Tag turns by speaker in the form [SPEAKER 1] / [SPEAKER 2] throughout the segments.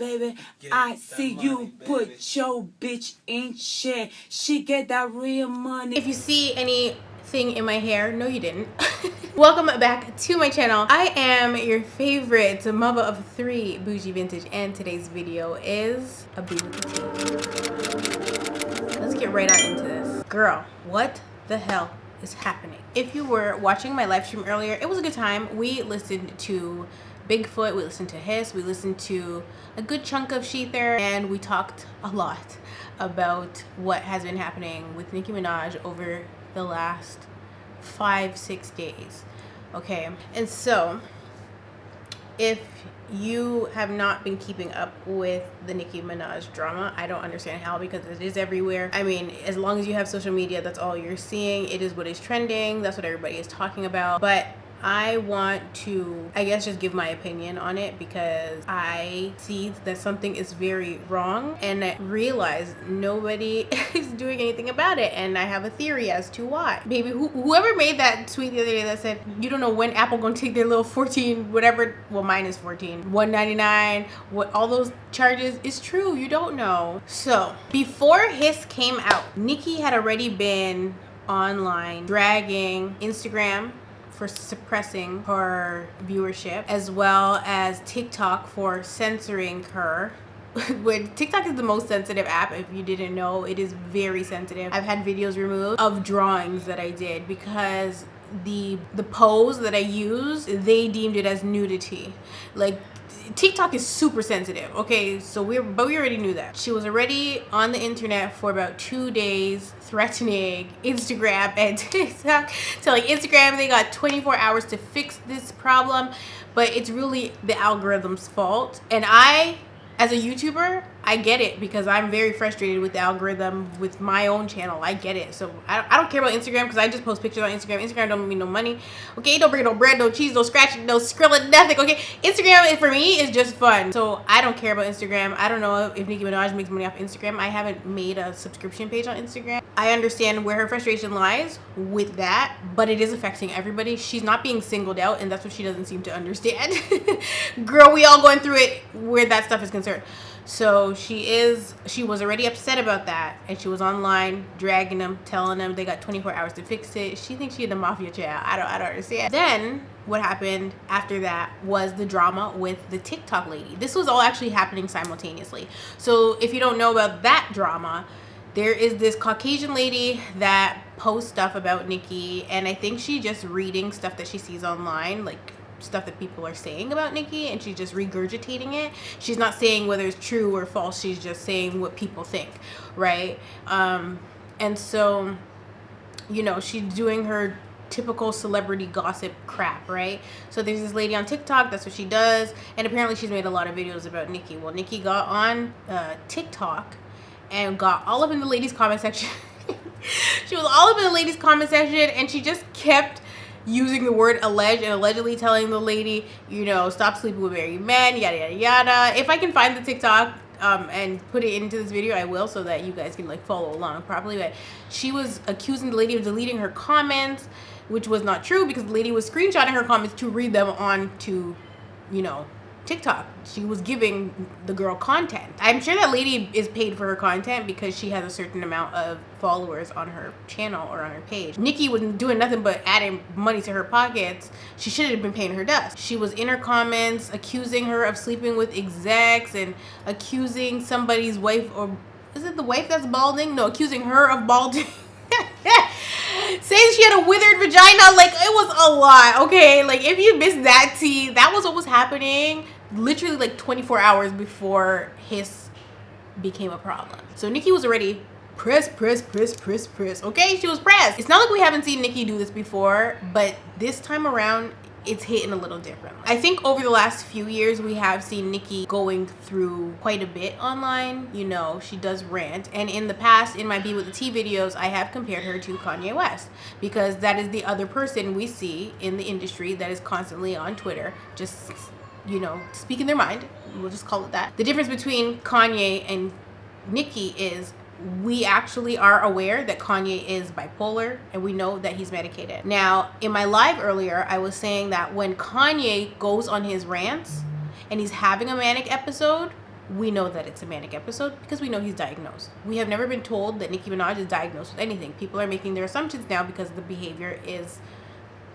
[SPEAKER 1] baby. I see you put your bitch in check. She get that real money.
[SPEAKER 2] If you see anything in my hair, no you didn't. Welcome back to my channel. I am your favorite mother of three, Bougie Vintage, and today's video is a bee with the tea. Let's get right on into this. Girl, what the hell is happening? If you were watching my live stream earlier, it was a good time. We listened to Bigfoot, we listened to Hiss, we listened to a good chunk of Sheether, and we talked a lot about what has been happening with Nicki Minaj over the last 5-6 days. Okay, and so if you have not been keeping up with the Nicki Minaj drama, I don't understand how, because it is everywhere. I mean, as long as you have social media, that's all you're seeing. It is what is trending. That's what everybody is talking about. But I want to, I guess, just give my opinion on it, because I see that something is very wrong and I realize nobody is doing anything about it, and I have a theory as to why. Baby, whoever made that tweet the other day that said, you don't know when Apple gonna take their little 14 whatever, well mine is 14, $199, what, all those charges, is true. You don't know. So before Hiss came out, Nicki had already been online dragging Instagram for suppressing her viewership, as well as TikTok for censoring her. When TikTok is the most sensitive app, if you didn't know, it is very sensitive. I've had videos removed of drawings that I did because the pose that I used, they deemed it as nudity. Like, TikTok is super sensitive. Okay, so we already knew that. She was already on the internet for about 2 days threatening Instagram and TikTok, telling Instagram they got 24 hours to fix this problem, but it's really the algorithm's fault. And I, as a YouTuber, I get it, because I'm very frustrated with the algorithm with my own channel. I get it. So I don't care about Instagram, because I just post pictures on Instagram. Instagram don't mean no money. Okay, don't bring no bread, no cheese, no scratch, no skrilla, nothing. Okay, Instagram for me is just fun. So I don't care about Instagram. I don't know if Nicki Minaj makes money off Instagram. I haven't made a subscription page on Instagram. I understand where her frustration lies with that, but it is affecting everybody. She's not being singled out, and that's what she doesn't seem to understand. Girl, we all going through it where that stuff is concerned. So she was already upset about that, and she was online dragging them, telling them they got 24 hours to fix it. She thinks she's the mafia child. I don't understand. Then what happened after that was the drama with the TikTok lady. This was all actually happening simultaneously. So if you don't know about that drama, there is this Caucasian lady that posts stuff about Nicki, and I think she's just reading stuff that she sees online, like stuff that people are saying about Nicki, and she's just regurgitating it. She's not saying whether it's true or false. She's just saying what people think, right? And so, you know, she's doing her typical celebrity gossip crap, right? So there's this lady on TikTok, that's what she does, and apparently she's made a lot of videos about Nicki. Well, Nicki got on TikTok and got all up in the ladies' comment section. She was all up in the ladies' comment section, and she just kept using the word alleged and allegedly telling the lady, you know, stop sleeping with married men, yada yada yada. If I can find the TikTok and put it into this video, I will, so that you guys can like follow along properly. But she was accusing the lady of deleting her comments, which was not true, because the lady was screenshotting her comments to read them on to, you know, TikTok. She was giving the girl content. I'm sure that lady is paid for her content, because she has a certain amount of followers on her channel or on her page. Nicki wasn't doing nothing but adding money to her pockets. She should have been paying her dust. She was in her comments accusing her of sleeping with execs, and accusing somebody's wife, or is it the wife that's balding? No, accusing her of balding. Saying she had a withered vagina. Like, it was a lot. Okay, like, if you missed that tea, that was what was happening literally like 24 hours before Hiss became a problem. So Nicki was already pressed. Okay, she was pressed. It's not like we haven't seen Nicki do this before, but this time around it's hitting a little differently. I think over the last few years we have seen Nicki going through quite a bit online. You know, she does rant, and in the past, in my Be With The Tea videos, I have compared her to Kanye West, because that is the other person we see in the industry that is constantly on Twitter just, you know, speaking their mind. We'll just call it that. The difference between Kanye and Nicki is we actually are aware that Kanye is bipolar, and we know that he's medicated. Now, in my live earlier, I was saying that when Kanye goes on his rants and he's having a manic episode, we know that it's a manic episode because we know he's diagnosed. We have never been told that Nicki Minaj is diagnosed with anything. People are making their assumptions now because the behavior is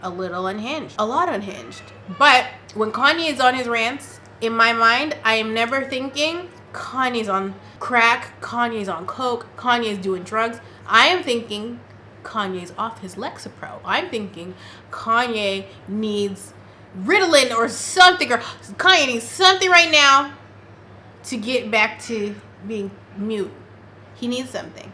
[SPEAKER 2] a little unhinged, a lot unhinged. But when Kanye is on his rants, in my mind, I am never thinking Kanye's on crack, Kanye's on coke, Kanye's doing drugs. I am thinking Kanye's off his Lexapro. I'm thinking Kanye needs Ritalin or something, or Kanye needs something right now to get back to being mute. He needs something.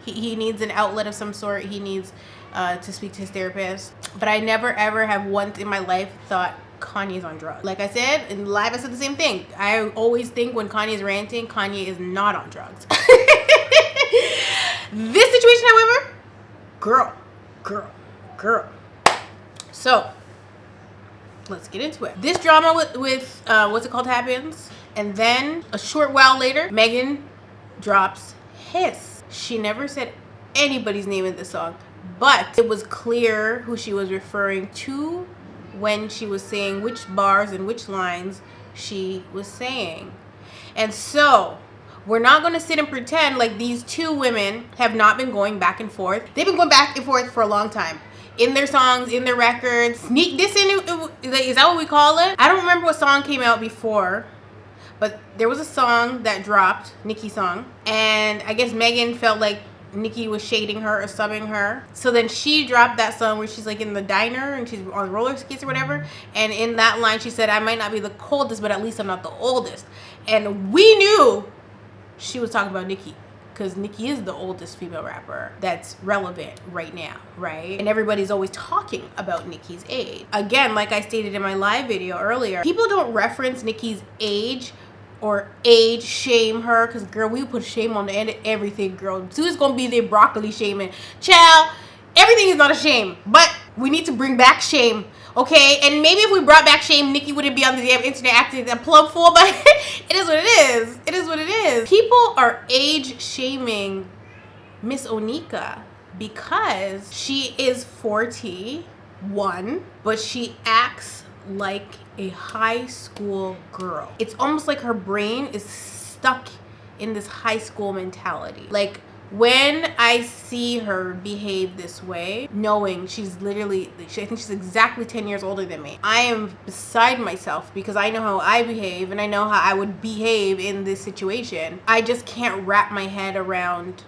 [SPEAKER 2] He needs an outlet of some sort. He needs to speak to his therapist. But I never ever have once in my life thought Kanye's on drugs. Like I said in live, I said the same thing. I always think when Kanye's ranting, Kanye is not on drugs. This situation, however, girl. So let's get into it. This drama with what's it called happens, and then a short while later, Megan drops Hiss. She never said anybody's name in this song, but it was clear who she was referring to when she was saying which bars and which lines she was saying. And so we're not going to sit and pretend like these two women have not been going back and forth. They've been going back and forth for a long time. In their songs, in their records. Sneak this in, is that what we call it? I don't remember what song came out before, but there was a song that dropped, Nicki's song. And I guess Megan felt like Nicki was shading her or subbing her. So then she dropped that song where she's like in the diner and she's on roller skates or whatever. And in that line she said, I might not be the coldest, but at least I'm not the oldest. And we knew she was talking about Nicki, because Nicki is the oldest female rapper that's relevant right now, right? And everybody's always talking about Nicki's age. Again, like I stated in my live video earlier, people don't reference Nicki's age or age shame her, because girl, we put shame on the end of everything, girl. Soon it's gonna be the broccoli shaming. Child, everything is not a shame, but we need to bring back shame. Okay, and maybe if we brought back shame, Nicki wouldn't be on the damn internet acting a plumb fool, but it is what it is. It is what it is. People are age shaming Miss Onika because she is 41, but she acts like a high school girl. It's almost like her brain is stuck in this high school mentality. Like, when I see her behave this way, knowing she's literally, I think she's exactly 10 years older than me, I am beside myself because I know how I behave and I know how I would behave in this situation. I just can't wrap my head around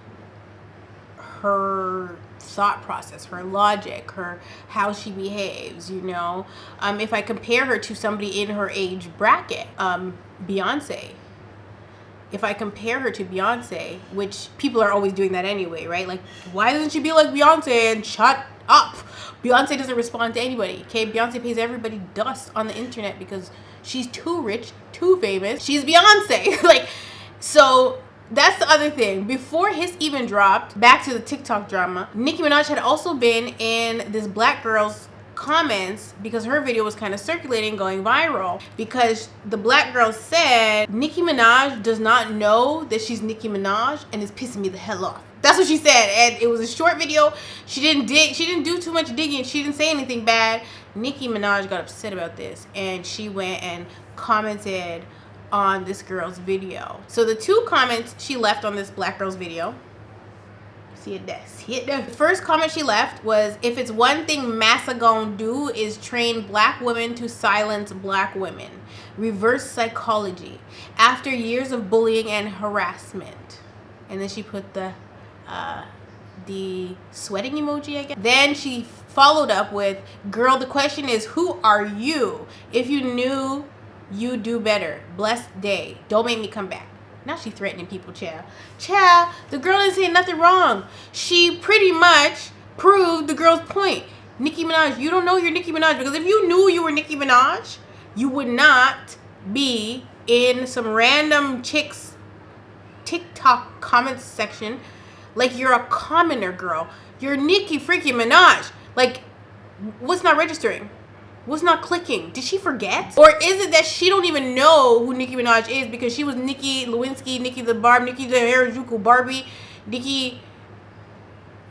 [SPEAKER 2] her thought process, her logic, her how she behaves, you know. If I compare her to somebody in her age bracket, Beyonce. If I compare her to Beyonce, which people are always doing that anyway, right? Like, why doesn't she be like Beyonce and shut up? Beyonce doesn't respond to anybody, okay? Beyonce pays everybody dust on the internet because she's too rich, too famous. She's Beyonce. Like, so that's the other thing. Before Hiss even dropped, back to the TikTok drama, Nicki Minaj had also been in this black girl's comments because her video was kind of circulating, going viral, because the black girl said Nicki Minaj does not know that she's Nicki Minaj and is pissing me the hell off. That's what she said, and it was a short video. She didn't do too much digging. She didn't say anything bad. Nicki Minaj got upset about this and she went and commented on this girl's video. So the two comments she left on this black girl's video, see it there. The first comment she left was, if it's one thing Massa gon' do is train black women to silence black women. Reverse psychology. After years of bullying and harassment. And then she put the sweating emoji, I guess. Then she followed up with, girl, the question is, who are you? If you knew, you do better. Blessed day. Don't make me come back. Now she threatening people, child. Child, the girl didn't say nothing wrong. She pretty much proved the girl's point. Nicki Minaj, you don't know you're Nicki Minaj, because if you knew you were Nicki Minaj, you would not be in some random chick's TikTok comments section like you're a commoner, girl. You're Nicki freaking Minaj. Like, what's not registering? Was not clicking? Did she forget? Or is it that she don't even know who Nicki Minaj is because she was Nicki Lewinsky, Nicki the Barb, Nicki the Harajuku Barbie, Nicki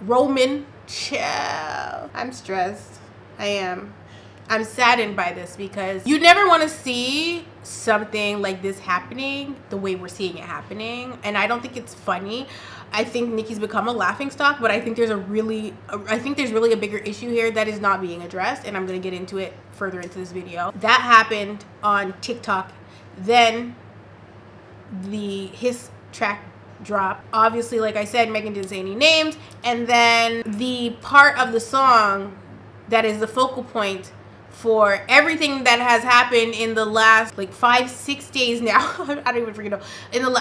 [SPEAKER 2] Roman? Child. I'm stressed. I am. I'm saddened by this because you never want to see something like this happening the way we're seeing it happening. And I don't think it's funny. I think Nicki's become a laughingstock, but I think there's really a bigger issue here that is not being addressed, and I'm going to get into it further into this video. That happened on TikTok. Then his track drop. Obviously, like I said, Megan didn't say any names, and then the part of the song that is the focal point for everything that has happened in the last like 5-6 days now. I don't even freaking know.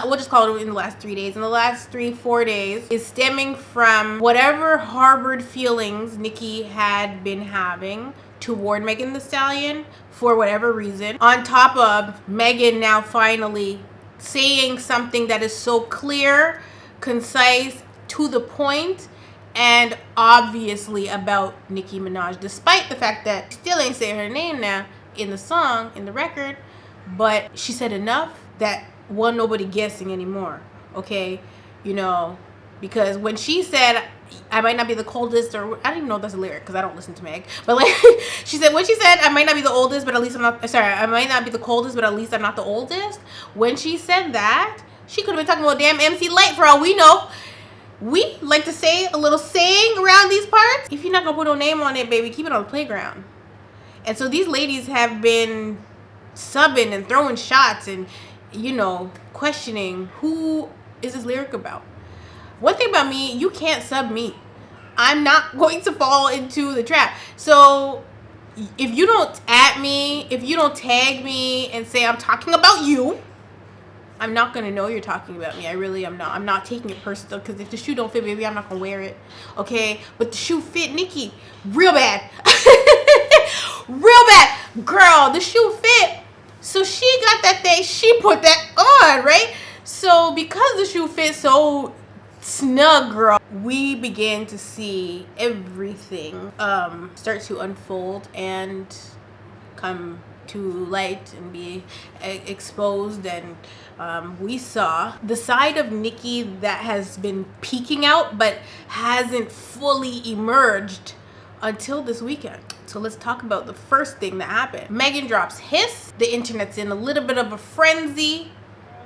[SPEAKER 2] We'll just call it in the last 3 days. In the last 3-4 days is stemming from whatever harbored feelings Nicki had been having toward Megan Thee Stallion for whatever reason. On top of Megan now finally saying something that is so clear, concise, to the point, and obviously about Nicki Minaj, despite the fact that she still ain't saying her name now in the song, in the record, but she said enough that wasn't nobody guessing anymore, okay? You know, because when she said, I might not be the coldest, or I don't even know if that's a lyric because I don't listen to Meg, but like, when she said, I might not be the oldest, but at least I'm not, sorry, I might not be the coldest, but at least I'm not the oldest. When she said that, she could have been talking about damn MC Light for all we know. We like to say a little saying around these parts. If you're not gonna put no name on it, baby, keep it on the playground. And so these ladies have been subbing and throwing shots and, you know, questioning who is this lyric about. One thing about me, you can't sub me. I'm not going to fall into the trap. So if you don't at me, if you don't tag me and say I'm talking about you, I'm not gonna know you're talking about me. I really am not. I'm not taking it personal, because if the shoe don't fit, baby, I'm not gonna wear it. Okay? But the shoe fit Nicki real bad. Real bad. Girl, the shoe fit. So she got that thing, she put that on, right? So because the shoe fit so snug, girl, we began to see everything start to unfold and come to light and be exposed, and we saw the side of Nicki that has been peeking out but hasn't fully emerged until this weekend. So let's talk about the first thing that happened. Megan drops Hiss, the internet's in a little bit of a frenzy,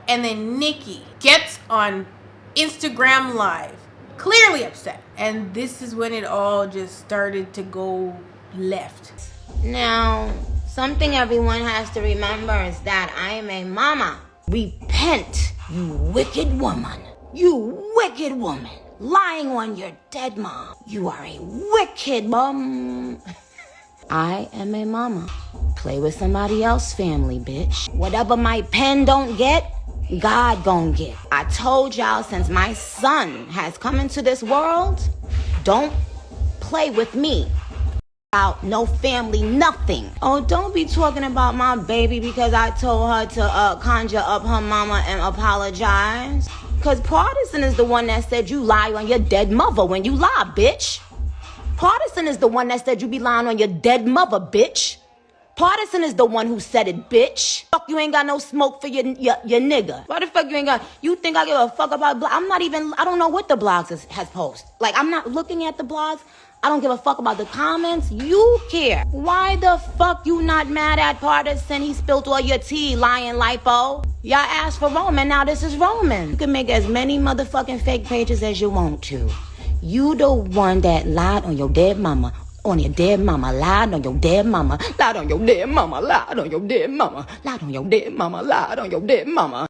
[SPEAKER 2] and then Nicki gets on Instagram Live, clearly upset, and this is when it all just started to go left.
[SPEAKER 3] Now, something everyone has to remember is that I am a mama. Repent, you wicked woman. You wicked woman. Lying on your dead mom. You are a wicked mom. I am a mama. Play with somebody else's family, bitch. Whatever my pen don't get, God gon' get. I told y'all since my son has come into this world, don't play with me. Out, no family, nothing. Oh, don't be talking about my baby because I told her to conjure up her mama and apologize. Because Partisan is the one that said you lie on your dead mother when you lie, bitch. Partisan is the one that said you be lying on your dead mother, bitch. Partisan is the one who said it, bitch. Fuck, you ain't got no smoke for your nigga. Why the fuck you ain't got, you think I give a fuck about blogs? I don't know what the blogs has posted. Like, I'm not looking at the blogs. I don't give a fuck about the comments. You care. Why the fuck you not mad at Partisan? He spilled all your tea, lying lipo. Y'all asked for Roman, now this is Roman. You can make as many motherfucking fake pages as you want to. You the one that lied on your dead mama. On your dead mama, lied on your dead mama. Lied on your dead mama, lied on your dead mama. Lied on your dead mama, lied on your dead mama.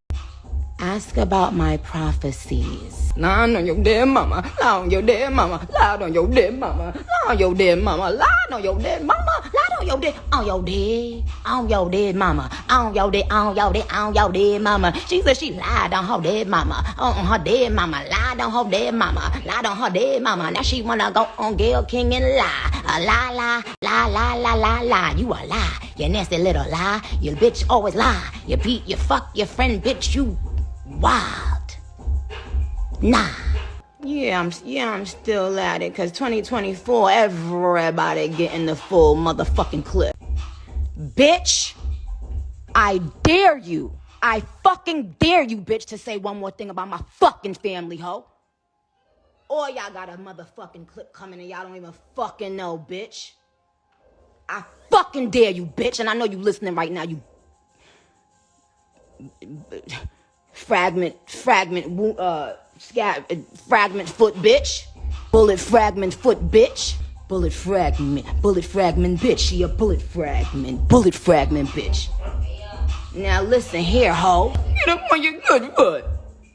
[SPEAKER 3] Ask about my prophecies. Lied on your dead mama, lied on your dead mama, lied on your dead mama, lied on your dead mama, lied on your dead mama, lied on your dead, on your dead mama, on your dead mama. She said she lied on her dead mama, on her dead mama, lied on her dead mama, lied on her dead mama. Now she wanna go on Gayle King and lie, lie. You a lie, you nasty little lie. You bitch always lie. You beat, you fuck your friend, bitch. You wild. Nah. Yeah, I'm still at it, cause 2024, everybody getting the full motherfucking clip. Bitch, I dare you. I fucking dare you, bitch, to say one more thing about my fucking family, ho. Or y'all got a motherfucking clip coming and y'all don't even fucking know, bitch. I fucking dare you, bitch. And I know you listening right now, you fragment foot bitch. Bullet fragment foot bitch. Bullet fragment bitch. She a bullet fragment bitch. Now listen here, hoe. Get up on your good foot.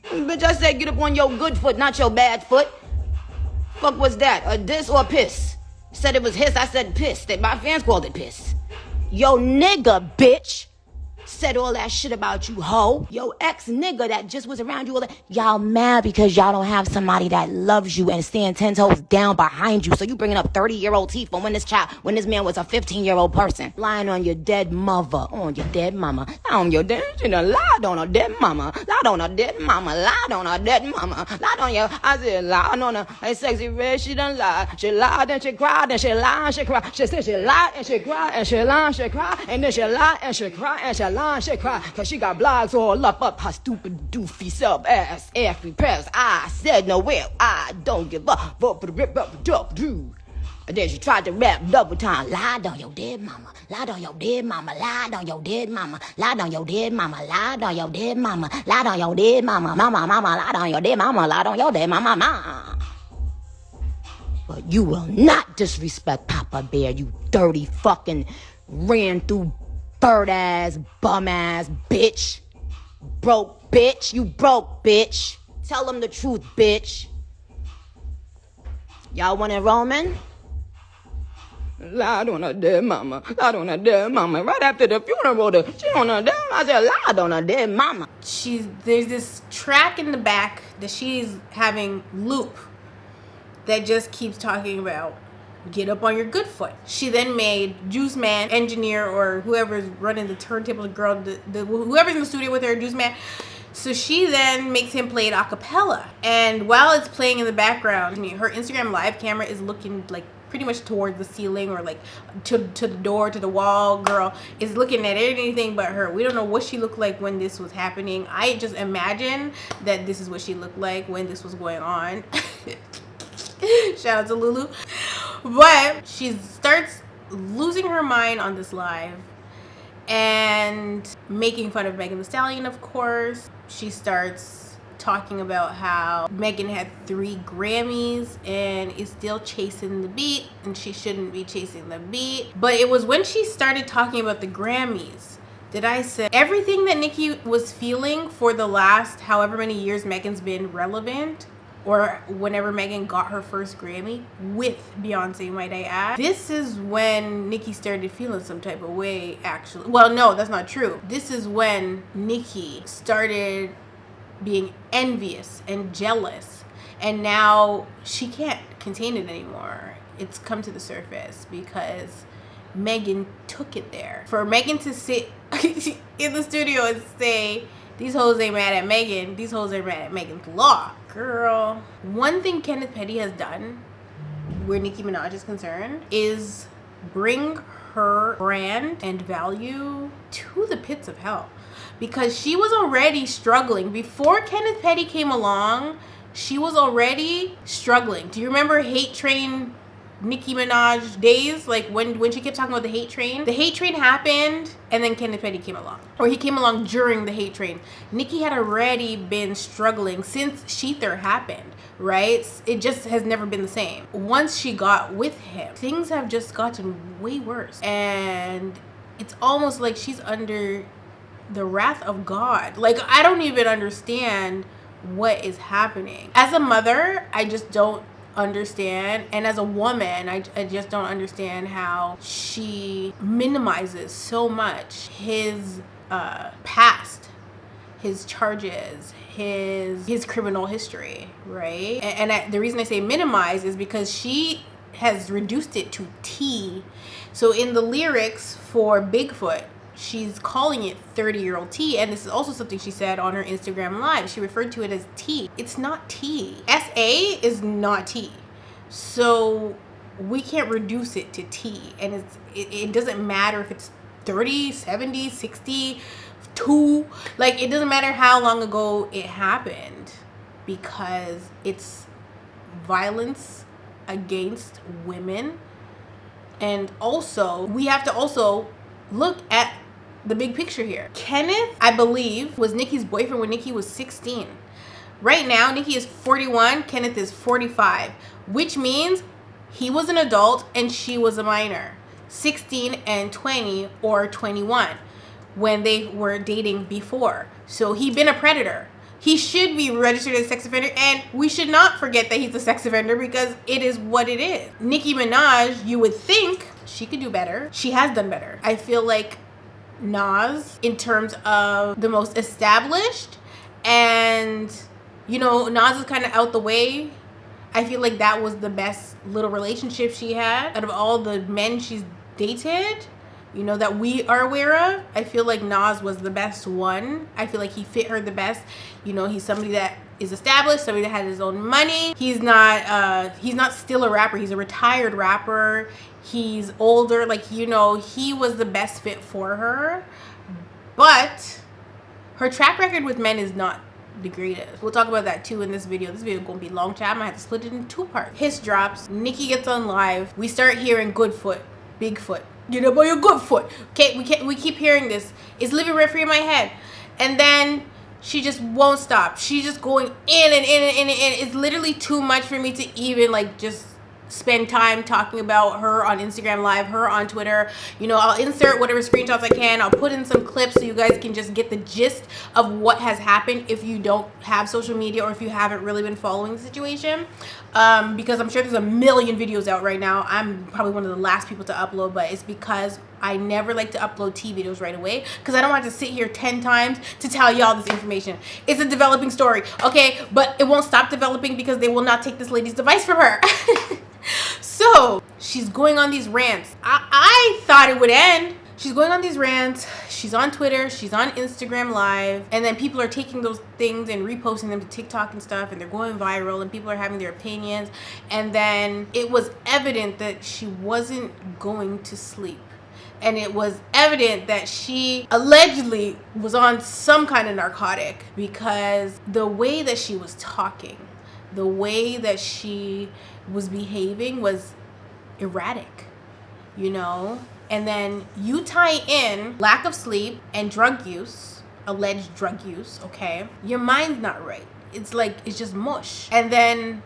[SPEAKER 3] Bitch, I said get up on your good foot, not your bad foot. Fuck was that? A diss or a piss? Said it was hiss, I said piss. That my fans called it piss. Yo nigga, bitch. Said all that shit about you, hoe. Yo ex-nigga that just was around you all that. Y'all mad because y'all don't have somebody that loves you and stand 10 toes down behind you. So you bringing up 30-year-old teeth from when this man was a 15-year-old person. Lying on your dead mother. On your dead mama. On your dead, she done lied on her dead mama. Lied on her dead mama. Lied on her dead mama. Lied on your, I said lied on her. Hey, sexy red, she done lied. She lied and she cried and she lied and she cried. She said she lied and she cried and she lied and she cried. And then she lied and she cried and she lied. She cry, cause she got blogs all up her stupid doofy self ass every press. I said no well, I don't give up. Vote for the rip up do. And then she tried to rap double time. Lied on your dead mama. Lied on your dead mama. Lied on your dead mama. Lied on your dead mama. Lied on your dead mama. Lied on your dead mama. Mama, lied on your dead mama. Lied on your dead mama. But you will not disrespect Papa Bear, you dirty fucking ran through bird ass, bum ass, bitch. Broke bitch. You broke bitch. Tell them the truth, bitch. Y'all want it, Roman? Lied on her dead mama. Lied on her dead mama. Right after the funeral, she on her dead mama. I said, lied on her dead mama.
[SPEAKER 2] There's this track in the back that she's having loop that just keeps talking about get up on your good foot. She then made Juice Man, engineer, or whoever's running the turntable, the girl, whoever's in the studio with her, Juice Man. So she then makes him play it a cappella. And while it's playing in the background, her Instagram live camera is looking like pretty much towards the ceiling or like to the door, to the wall. Girl is looking at anything but her. We don't know what she looked like when this was happening. I just imagine that this is what she looked like when this was going on. Shout out to Lulu. But she starts losing her mind on this live and making fun of Megan Thee Stallion, of course. She starts talking about how Megan had 3 Grammys and is still chasing the beat and she shouldn't be chasing the beat. But it was when she started talking about the Grammys that I said everything that Nicki was feeling for the last however many years Megan's been relevant, or whenever Megan got her first Grammy with Beyonce, might I add. This is when Nicki started feeling some type of way, actually. Well, no, that's not true. This is when Nicki started being envious and jealous. And now she can't contain it anymore. It's come to the surface because Megan took it there. For Megan to sit in the studio and say, these hoes ain't mad at Megan, these hoes are mad at Megan's law. Girl, one thing Kenneth Petty has done where Nicki Minaj is concerned is bring her brand and value to the pits of hell. Because she was already struggling. Before Kenneth Petty came along, she was already struggling. Do you remember Hate Train Nicki Minaj days? Like when she kept talking about the hate train? The hate train happened and then Kenneth Petty came along. Or he came along during the hate train. Nicki had already been struggling since Sheether happened, right? It just has never been the same. Once she got with him, things have just gotten way worse. And it's almost like she's under the wrath of God. Like, I don't even understand what is happening. As a mother, I just don't understand, and as a woman, I just don't understand how she minimizes so much his past, his charges, his criminal history, right? And the reason I say minimize is because she has reduced it to T. So in the lyrics for Bigfoot, she's calling it 30-year-old T, and this is also something she said on her Instagram live. She referred to it as T. It's not T. SA is not T. So we can't reduce it to T, and it doesn't matter if it's 30, 70, 60, 2. Like, it doesn't matter how long ago it happened, because it's violence against women And also, we have to also look at the big picture here. Kenneth, I believe, was Nicki's boyfriend when Nicki was 16. Right now, Nicki is 41, Kenneth is 45, which means he was an adult and she was a minor, 16 and 20 or 21 when they were dating before. So he'd been a predator. He should be registered as a sex offender, and we should not forget that he's a sex offender because it is what it is. Nicki Minaj, you would think she could do better. She has done better. I feel like Nas, in terms of the most established, and you know, Nas is kind of out the way. I feel like that was the best little relationship she had out of all the men she's dated, you know, that we are aware of. I feel like Nas was the best one. I feel like he fit her the best. You know, he's somebody that is established, somebody that has his own money. He's not still a rapper. He's a retired rapper. He's older. Like, you know, he was the best fit for her. But her track record with men is not the greatest. We'll talk about that too in this video. This video is gonna be long time. I have to split it in 2 parts. Hiss drops. Nicki gets on live. We start hearing Goodfoot, Bigfoot. You know, boy, you're Goodfoot. Okay, we keep hearing this. It's living rent free in my head, and then she just won't stop. She's just going in and in and in and in. It's literally too much for me to even like just spend time talking about her on Instagram Live, her on Twitter. You know, I'll insert whatever screenshots I can. I'll put in some clips so you guys can just get the gist of what has happened if you don't have social media or if you haven't really been following the situation. Because I'm sure there's a million videos out right now. I'm probably one of the last people to upload, but it's because I never like to upload tea videos right away because I don't want to sit here 10 times to tell y'all this information. It's a developing story, okay? But it won't stop developing because they will not take this lady's device from her. So she's going on these rants. I thought it would end. She's going on these rants. She's on Twitter. She's on Instagram Live. And then people are taking those things and reposting them to TikTok and stuff. And they're going viral. And people are having their opinions. And then it was evident that she wasn't going to sleep. And it was evident that she allegedly was on some kind of narcotic because the way that she was talking, the way that she was behaving was erratic, you know? And then you tie in lack of sleep and drug use, alleged drug use, okay? Your mind's not right. It's like, it's just mush. And then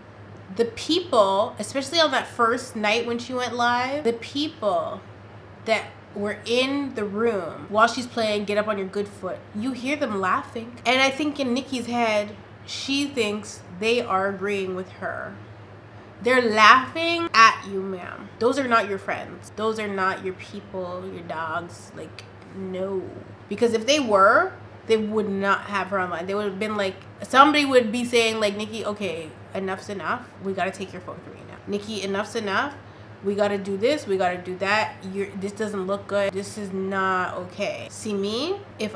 [SPEAKER 2] the people, especially on that first night when she went live, the people that were in the room while she's playing Get Up on Your Good Foot, you hear them laughing. And I think in Nicki's head, she thinks they are agreeing with her. They're laughing at you, ma'am. Those are not your friends. Those are not your people, your dogs. Like, no. Because if they were, they would not have her online. They would have been like, somebody would be saying like, Nicki, okay, enough's enough. We got to take your phone from you now. Nicki, enough's enough. We got to do this. We got to do that. This doesn't look good. This is not okay. See me? If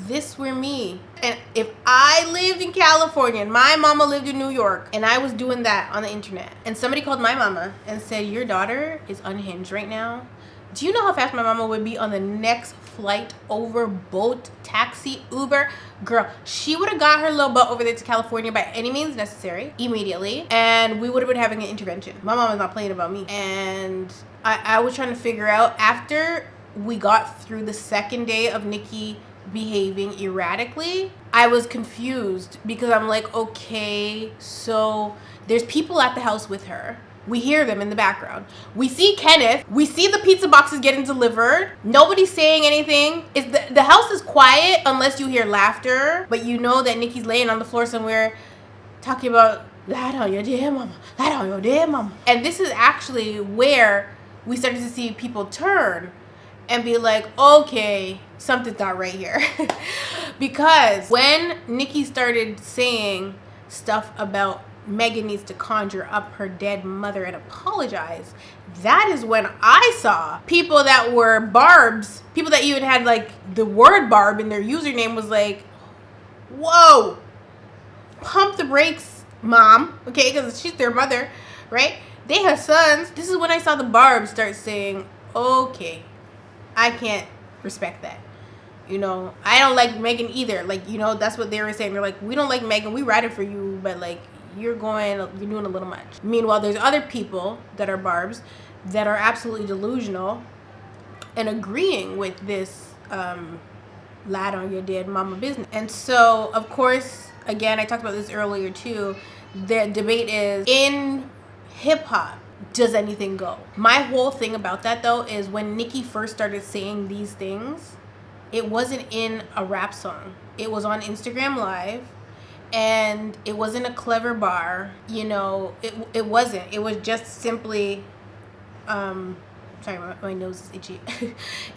[SPEAKER 2] this were me, and if I lived in California and my mama lived in New York and I was doing that on the internet and somebody called my mama and said, your daughter is unhinged right now, do you know how fast my mama would be on the next flight over, boat, taxi, Uber? Girl, she would have got her little butt over there to California by any means necessary immediately, and we would have been having an intervention. My mama's not playing about me. And I was trying to figure out, after we got through the second day of Nicki behaving erratically, I was confused because I'm like, okay, so there's people at the house with her. We hear them in the background. We see Kenneth. We see the pizza boxes getting delivered. Nobody's saying anything. The house is quiet unless you hear laughter, but you know that Nicki's laying on the floor somewhere talking about, lie on your dear mama, lie on your dear mama. And this is actually where we started to see people turn and be like, okay, something's not right here. Because when Nicki started saying stuff about Megan needs to conjure up her dead mother and apologize, that is when I saw people that were Barbs, people that even had like the word Barb in their username, was like, whoa, pump the brakes, mom, okay, because she's their mother, right? They have sons. This is when I saw the Barbs start saying, okay, I can't respect that. You know, I don't like Megan either. Like, you know, that's what they were saying. They're like, we don't like Megan. We ride it for you, but like, you're doing a little much. Meanwhile, there's other people that are Barbs that are absolutely delusional and agreeing with this lad on your dead mama business. And so, of course, again, I talked about this earlier too, the debate is, in hip-hop, does anything go? My whole thing about that, though, is when Nicki first started saying these things, it wasn't in a rap song. It was on Instagram Live, and it wasn't a clever bar. You know, it wasn't. It was just simply, sorry, my nose is itchy.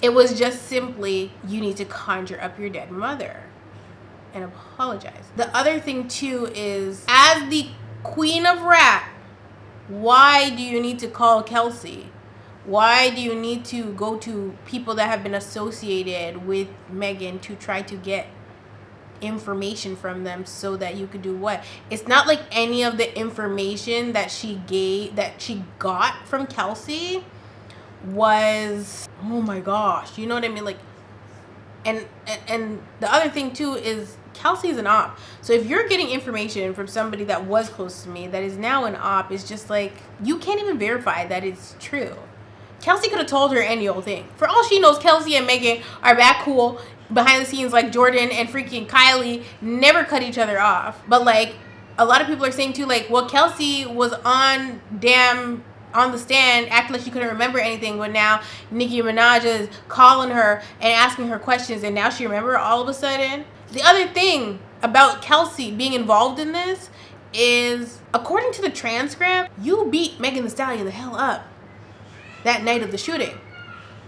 [SPEAKER 2] It was just simply, you need to conjure up your dead mother and apologize. The other thing, too, is, as the queen of rap, why do you need to call Kelsey? Why do you need to go to people that have been associated with Megan to try to get information from them so that you could do what? It's not like any of the information that she got from Kelsey was, oh my gosh, you know what I mean? Like, and the other thing too is, Kelsey's an op. So if you're getting information from somebody that was close to me that is now an op, it's just like, you can't even verify that it's true. Kelsey could have told her any old thing. For all she knows, Kelsey and Megan are back cool behind the scenes, like Jordan and freaking Kylie never cut each other off. But like, a lot of people are saying too, like, well, Kelsey was on the stand acting like she couldn't remember anything, but now Nicki Minaj is calling her and asking her questions, and now she remember all of a sudden. The other thing about Kelsey being involved in this is, according to the transcript, you beat Megan Thee Stallion the hell up that night of the shooting.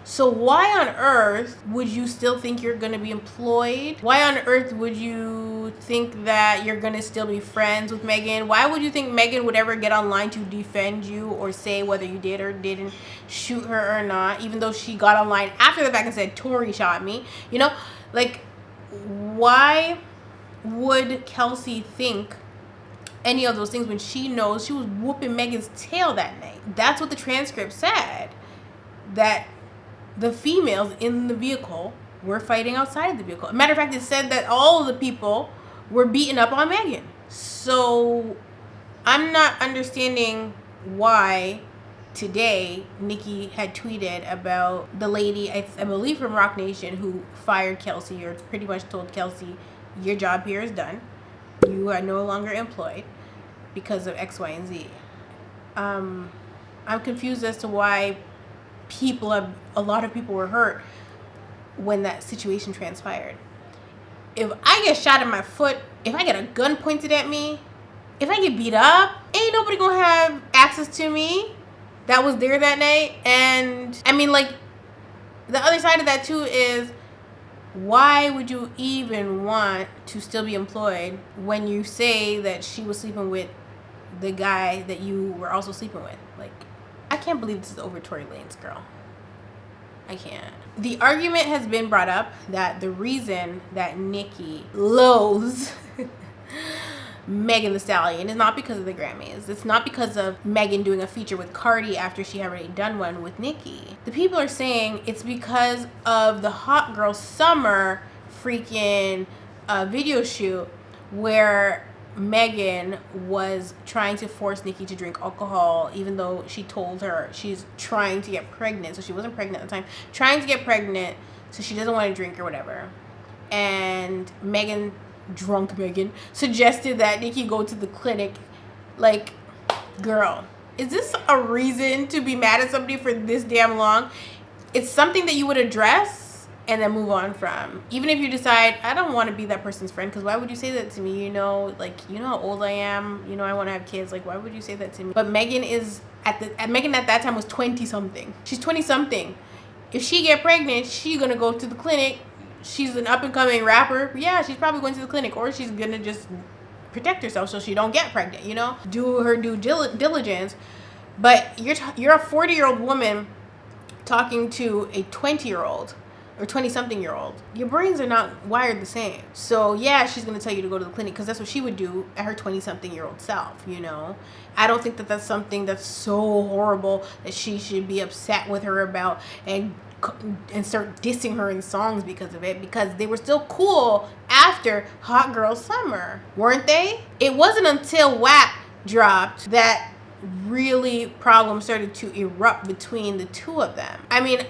[SPEAKER 2] So why on earth would you still think you're going to be employed? Why on earth would you think that you're going to still be friends with Megan? Why would you think Megan would ever get online to defend you or say whether you did or didn't shoot her or not, even though she got online after the fact and said, Tori shot me? You know, like, why would Kelsey think any of those things when she knows she was whooping Megan's tail that night? That's what the transcript said, that the females in the vehicle were fighting outside of the vehicle. Matter of fact, it said that all of the people were beating up on Megan. So I'm not understanding why today Nicki had tweeted about the lady, I believe from Rock Nation, who fired Kelsey, or pretty much told Kelsey, your job here is done. You are no longer employed because of X, Y, and Z. I'm confused as to why a lot of people were hurt when that situation transpired. If I get shot in my foot, if I get a gun pointed at me, if I get beat up, ain't nobody gonna have access to me that was there that night. And I mean, like, the other side of that too is, why would you even want to still be employed when you say that she was sleeping with the guy that you were also sleeping with? Like, I can't believe this is over Tory Lanez, girl. I can't. The argument has been brought up that the reason that Nicki loathes Megan Thee Stallion is not because of the Grammys. It's not because of Megan doing a feature with Cardi after she had already done one with Nicki. The people are saying it's because of the Hot Girl Summer freaking video shoot where Megan was trying to force Nicki to drink alcohol, even though she told her she's trying to get pregnant. So she wasn't pregnant at the time. Trying to get pregnant, so she doesn't want to drink or whatever. And drunk Megan suggested that Nicki go to the clinic. Like, girl, is this a reason to be mad at somebody for this damn long? It's something that you would address and then move on from. Even if you decide, I don't want to be that person's friend, because why would you say that to me? You know, like, you know how old I am, you know I want to have kids, like, why would you say that to me? But Megan Megan at that time was 20 something. She's 20 something. If she get pregnant, she's gonna go to the clinic. She's an up and coming rapper. Yeah, she's probably going to the clinic, or she's gonna just protect herself so she don't get pregnant, you know? Do her due diligence. But you're a 40-year-old woman talking to a 20-year-old or 20-something-year-old. Your brains are not wired the same. So yeah, she's gonna tell you to go to the clinic because that's what she would do at her 20-something-year-old self, you know? I don't think that that's something that's so horrible that she should be upset with her about and start dissing her in songs because of it, because they were still cool after Hot Girl Summer, weren't they? It wasn't until WAP dropped that really problems started to erupt between the two of them. I mean,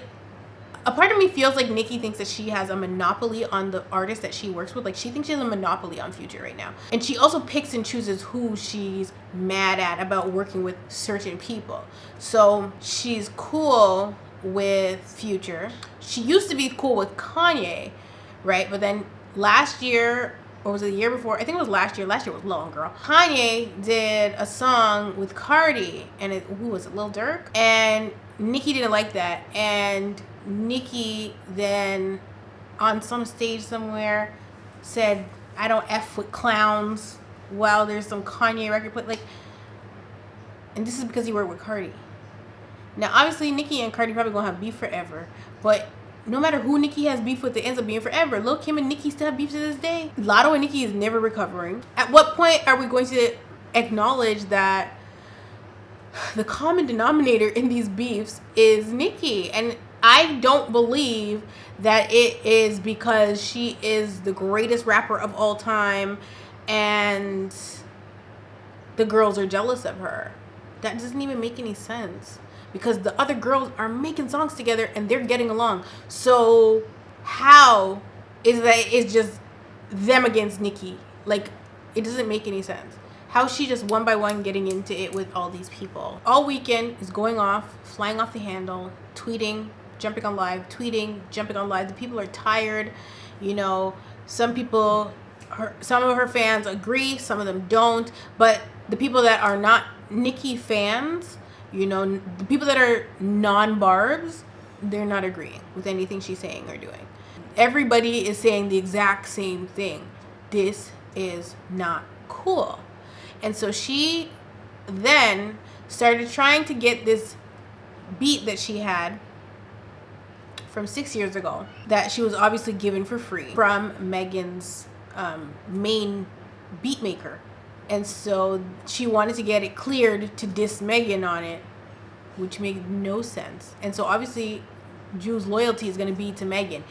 [SPEAKER 2] a part of me feels like Nicki thinks that she has a monopoly on the artist that she works with. Like, she thinks she has a monopoly on Future right now. And she also picks and chooses who she's mad at about working with certain people. So she's cool with Future. She used to be cool with Kanye, right? But then last year, or was it the year before? I think it was last year. Last year was long, girl. Kanye did a song with Cardi, and who was it? Lil Durk? And Nicki didn't like that. And Nicki then, on some stage somewhere, said, "I don't F with clowns," while there's some Kanye record play. Like, and this is because he worked with Cardi. Now, obviously, Nicki and Cardi probably gonna have beef forever, but no matter who Nicki has beef with, it ends up being forever. Lil' Kim and Nicki still have beef to this day. Lotto and Nicki is never recovering. At what point are we going to acknowledge that the common denominator in these beefs is Nicki? And I don't believe that it is because she is the greatest rapper of all time and the girls are jealous of her. That doesn't even make any sense, because the other girls are making songs together and they're getting along. So how is that it's just them against Nicki? Like, it doesn't make any sense. How is she just one by one getting into it with all these people? All weekend is going off, flying off the handle, tweeting, jumping on live, tweeting, jumping on live. The people are tired. You know, some people, some of her fans agree, some of them don't. But the people that are not Nicki fans, you know, the people that are non-Barbs, they're not agreeing with anything she's saying or doing. Everybody is saying the exact same thing. This is not cool. And so she then started trying to get this beat that she had from 6 years ago that she was obviously given for free from Megan's main beat maker. And so she wanted to get it cleared to diss Megan on it, which made no sense. And so obviously Drew's loyalty is going to be to Megan.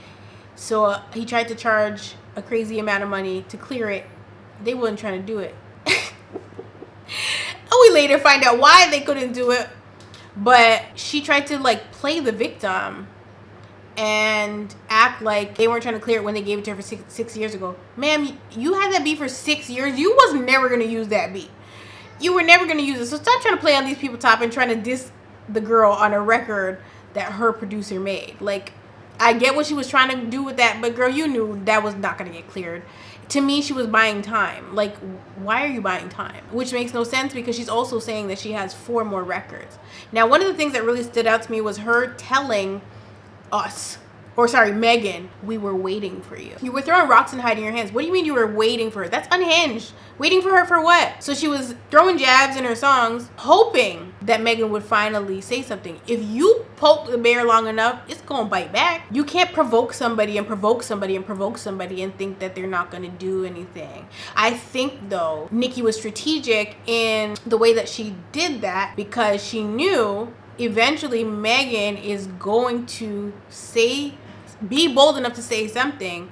[SPEAKER 2] So he tried to charge a crazy amount of money to clear it. They weren't trying to do it. And we later find out why they couldn't do it. But she tried to like play the victim and act like they weren't trying to clear it when they gave it to her for six years ago. Ma'am, you had that beat for 6 years. You was never going to use that beat. You were never going to use it. So stop trying to play on these people's top and trying to diss the girl on a record that her producer made. Like, I get what she was trying to do with that, but girl, you knew that was not going to get cleared. To me, she was buying time. Like, why are you buying time? Which makes no sense, because she's also saying that she has 4 more records. Now, one of the things that really stood out to me was her telling us, or sorry, Megan, we were waiting for you. You were throwing rocks and hiding your hands. What do you mean you were waiting for her? That's unhinged. Waiting for her for what? So she was throwing jabs in her songs, hoping that Megan would finally say something. If you poke the bear long enough, it's gonna bite back. You can't provoke somebody and provoke somebody and provoke somebody and think that they're not gonna do anything. I think though, Nicki was strategic in the way that she did that, because she knew eventually Megan is going to be bold enough to say something,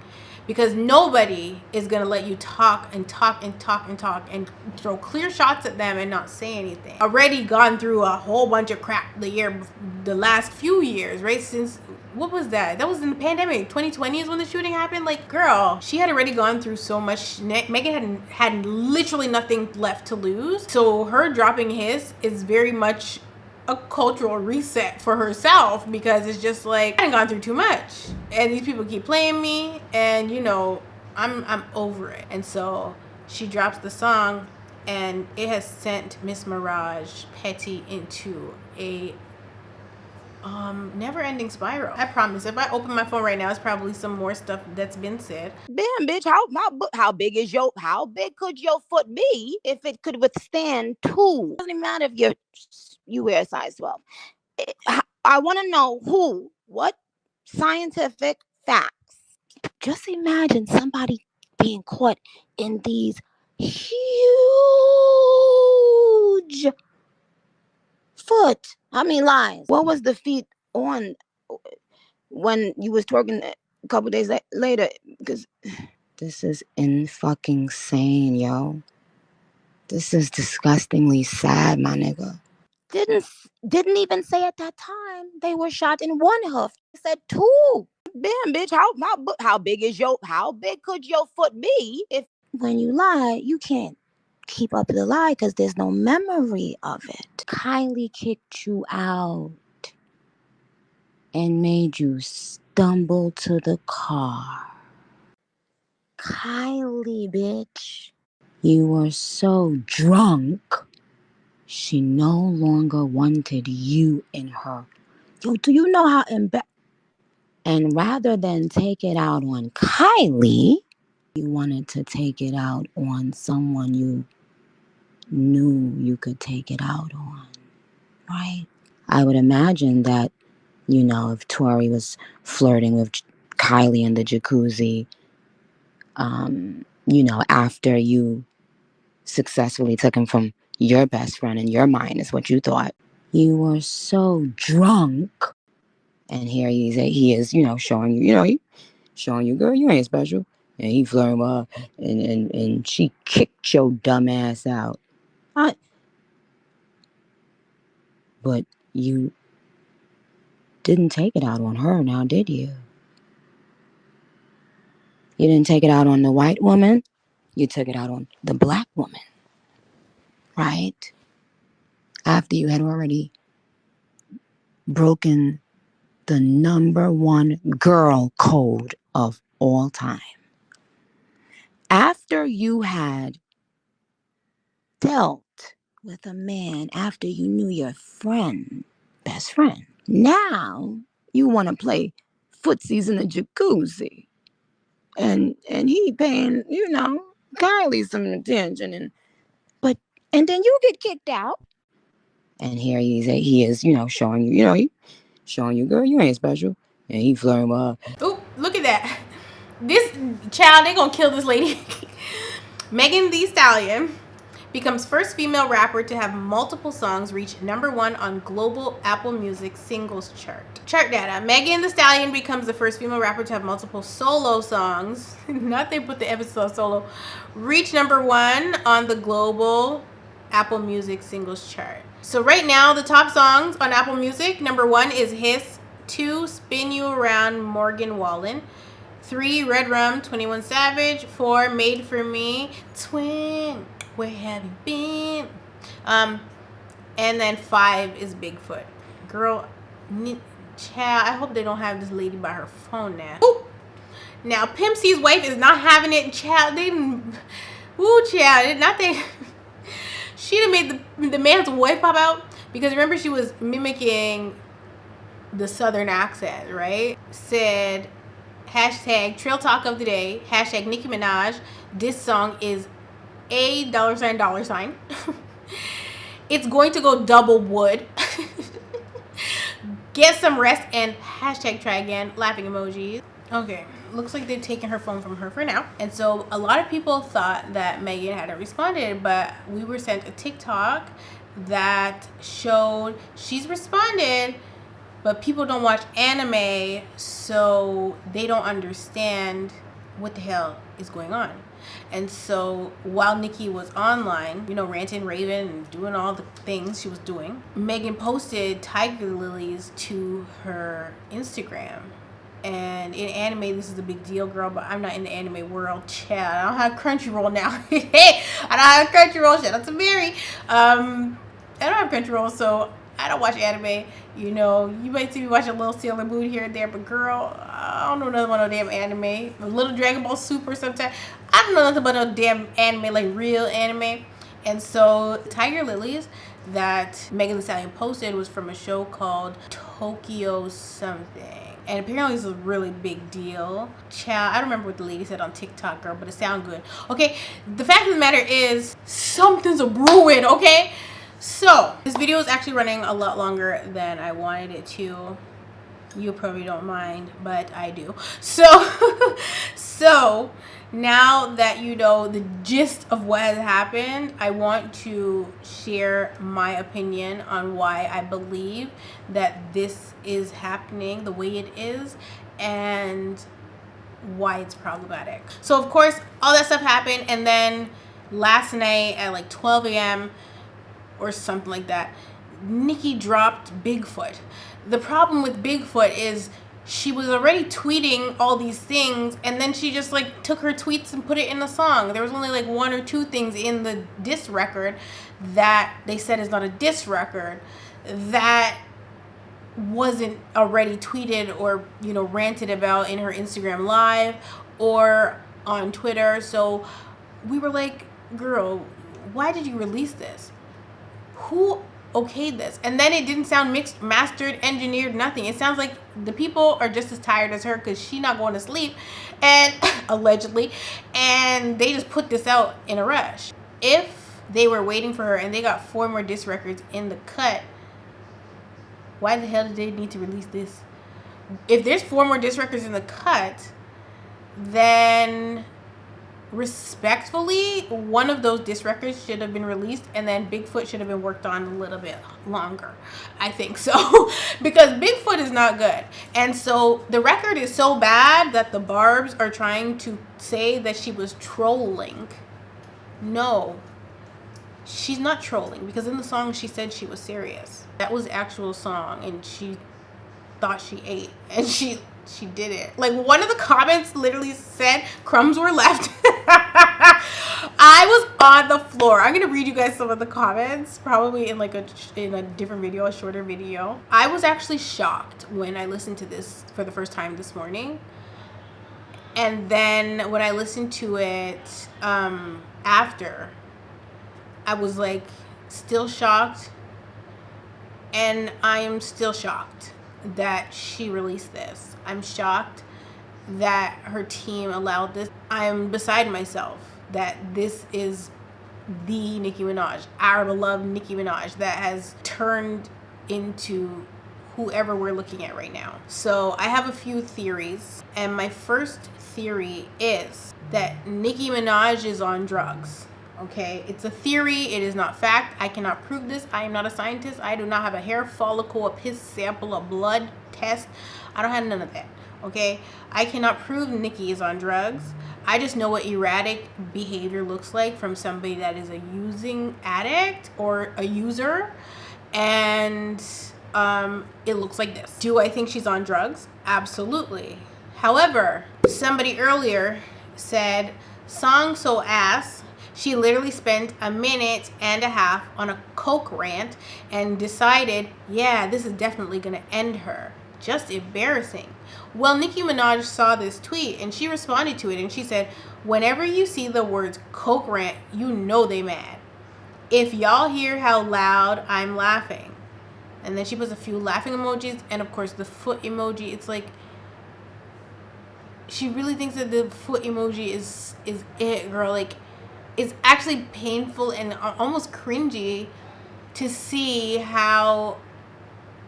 [SPEAKER 2] because nobody is going to let you talk and talk and talk and talk and throw clear shots at them and not say anything. Already gone through a whole bunch of crap the last few years, right? Since, what was that? That was in the pandemic. 2020 is when the shooting happened. Like, girl, she had already gone through so much. Megan had literally nothing left to lose. So her dropping his is very much a cultural reset for herself, because it's just like, I done gone through too much and these people keep playing me, and you know, I'm over it. And so she drops the song, and it has sent Miss Mirage Petty into a never-ending spiral. I promise, if I open my phone right now, it's probably some more stuff that's been said.
[SPEAKER 3] Damn, bitch, how big could your foot be if it could withstand 2? Doesn't even matter if you wear a size 12. I want to know what scientific facts. Just imagine somebody being caught in these huge foot. How many lines? What was the feet on when you was twerking a couple days later? Because this is fucking insane, yo. This is disgustingly sad, my nigga. Didn't even say at that time they were shot in one hoof. They said two. Damn, bitch, how big could your foot be? If when you lie, you can't keep up the lie because there's no memory of it. Kylie kicked you out and made you stumble to the car. Kylie, bitch. You were so drunk, she no longer wanted you in her. Yo, do you know how And rather than take it out on Kylie, you wanted to take it out on someone you knew you could take it out on, right? I would imagine that, if Tori was flirting with Kylie in the jacuzzi, after you successfully took him from your best friend in your mind is what you thought. You were so drunk. And here he is, showing you, girl, you ain't special. And he flirting with her. And she kicked your dumb ass out. But you didn't take it out on her now, did you? You didn't take it out on the white woman. You took it out on the black woman. Right? After you had already broken the number one girl code of all time. After you had dealt with a man after you knew your best friend, now you want to play footsies in the jacuzzi. And he paying, Kylie some attention. And then you get kicked out. And here he is, showing you, girl, you ain't special. And he flirting with her.
[SPEAKER 2] Ooh, look at that. This child, they gonna kill this lady. Megan Thee Stallion becomes first female rapper to have multiple songs reach #1 on global Apple Music singles chart. Chart data. Megan Thee Stallion becomes the first female rapper to have multiple solo songs, not they put the emphasis on solo, reach #1 on the global Apple Music singles chart. So right now, the top songs on Apple Music, #1 is Hiss, 2, Spin You Around, Morgan Wallen, 3, Red Rum, 21 Savage, 4, Made For Me, Twin, Where Have You Been? And then 5 is Bigfoot. Girl, child, I hope they don't have this lady by her phone now. Ooh. Now, Pimp C's wife is not having it, child. She done made the man's wife pop out because remember she was mimicking the southern accent, right? Said hashtag Trail Talk of the Day, hashtag Nicki Minaj, this song is a $. It's going to go double wood. Get some rest and hashtag try again, laughing emojis. Okay, looks like they've taken her phone from her for now. And so a lot of people thought that Megan hadn't responded, but we were sent a TikTok that showed she's responded, but people don't watch anime, so they don't understand what the hell is going on. And so while Nicki was online, ranting, raving, and doing all the things she was doing, Megan posted tiger lilies to her Instagram. And in anime, this is a big deal, girl, but I'm not in the anime world. Child, I don't have Crunchyroll now. Hey, I don't have Crunchyroll. Shout out to Mary. I don't have Crunchyroll, so I don't watch anime. You might see me watch a little Sailor Moon here and there, but girl, I don't know nothing about no damn anime. A little Dragon Ball Super sometimes. I don't know nothing about no damn anime, like real anime. And so Tiger Lilies that Megan Thee Stallion posted was from a show called Tokyo something. And apparently it's a really big deal. Child, I don't remember what the lady said on TikTok, girl, but it sounded good. Okay, the fact of the matter is something's a brewing, okay? So this video is actually running a lot longer than I wanted it to. You probably don't mind, but I do. So now that you know the gist of what has happened, I want to share my opinion on why I believe that this is happening the way it is and why it's problematic. So of course all that stuff happened, and then last night at like 12 a.m. or something like that, Nicki dropped Bigfoot. The problem with Bigfoot is she was already tweeting all these things, and then she just like took her tweets and put it in the song. There was only like 1 or 2 things in the diss record that they said is not a diss record that wasn't already tweeted or, you know, ranted about in her Instagram live or on Twitter. So we were like, girl, why did you release this? Who okayed this? And then it didn't sound mixed, mastered, engineered, nothing. It sounds like the people are just as tired as her because she's not going to sleep, and allegedly, and they just put this out in a rush. If they were waiting for her and they got 4 more diss records in the cut, why the hell did they need to release this? If there's 4 more diss records in the cut, then respectfully, one of those diss records should have been released, and then Bigfoot should have been worked on a little bit longer. I think so. Because Bigfoot is not good. And so the record is so bad that the Barbs are trying to say that she was trolling. No, she's not trolling, because in the song she said she was serious. That was the actual song, and she thought she ate, and she did it. Like, one of the comments literally said crumbs were left. I was on the floor. I'm gonna read you guys some of the comments, probably in like a different video, a shorter video. I was actually shocked when I listened to this for the first time this morning, and then when I listened to it after, I was like still shocked, and I am still shocked that she released this. I'm shocked that her team allowed this. I'm beside myself that this is the Nicki Minaj, our beloved Nicki Minaj, that has turned into whoever we're looking at right now. So I have a few theories, and my first theory is that Nicki Minaj is on drugs. Okay, it's a theory, it is not fact. I cannot prove this. I am not a scientist. I do not have a hair follicle, a piss sample, a blood test. I don't have none of that. Okay, I cannot prove Nicki is on drugs. I just know what erratic behavior looks like from somebody that is a using addict or a user, and it looks like this. Do I think she's on drugs? Absolutely. However, somebody earlier said, song so ass. She literally spent 1.5 minutes on a coke rant and decided, yeah, this is definitely gonna end her. Just embarrassing. Well, Nicki Minaj saw this tweet and she responded to it, and she said, whenever you see the words coke rant, you know they mad. If y'all hear how loud I'm laughing. And then she puts a few laughing emojis, and of course the foot emoji. It's like, she really thinks that the foot emoji is it, girl. Like, it's actually painful and almost cringy to see how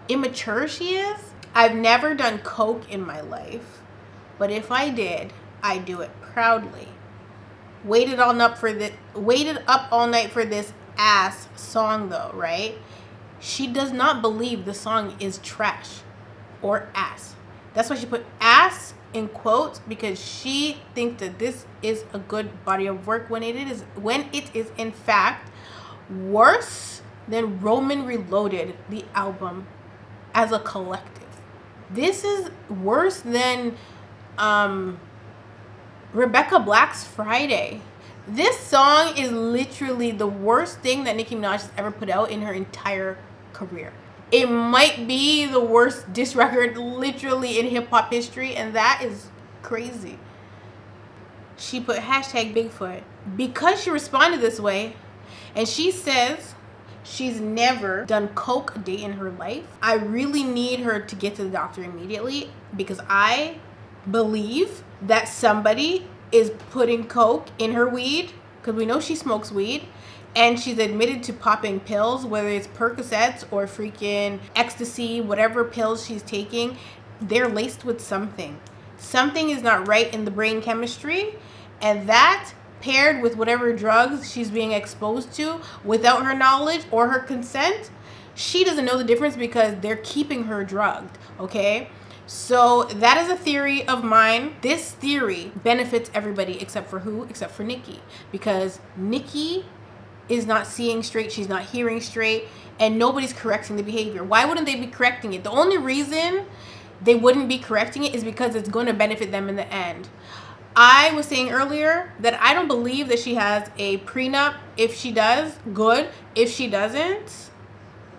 [SPEAKER 2] immature she is. I've never done coke in my life, but if I did, I do it proudly. Waited up all night for this ass song though, right? She does not believe the song is trash or ass. That's why she put ass in quotes, because she thinks that this is a good body of work when it is in fact worse than Roman Reloaded, the album, as a collective. This is worse than Rebecca Black's Friday. This song is literally the worst thing that Nicki Minaj has ever put out in her entire career. It might be the worst diss record literally in hip-hop history, and that is crazy. She put hashtag Bigfoot because she responded this way, and she says she's never done coke a day in her life. I really need her to get to the doctor immediately, because I believe that somebody is putting coke in her weed, because we know she smokes weed. And she's admitted to popping pills, whether it's Percocets or freaking ecstasy, whatever pills she's taking, they're laced with something. Something is not right in the brain chemistry, and that paired with whatever drugs she's being exposed to without her knowledge or her consent, she doesn't know the difference because they're keeping her drugged, okay? So that is a theory of mine. This theory benefits everybody except for who? Except for Nicki. Because Nicki is not seeing straight, she's not hearing straight, and nobody's correcting the behavior. Why wouldn't they be correcting it? The only reason they wouldn't be correcting it is because it's going to benefit them in the end. I was saying earlier that I don't believe that she has a prenup. If she does, good. If she doesn't,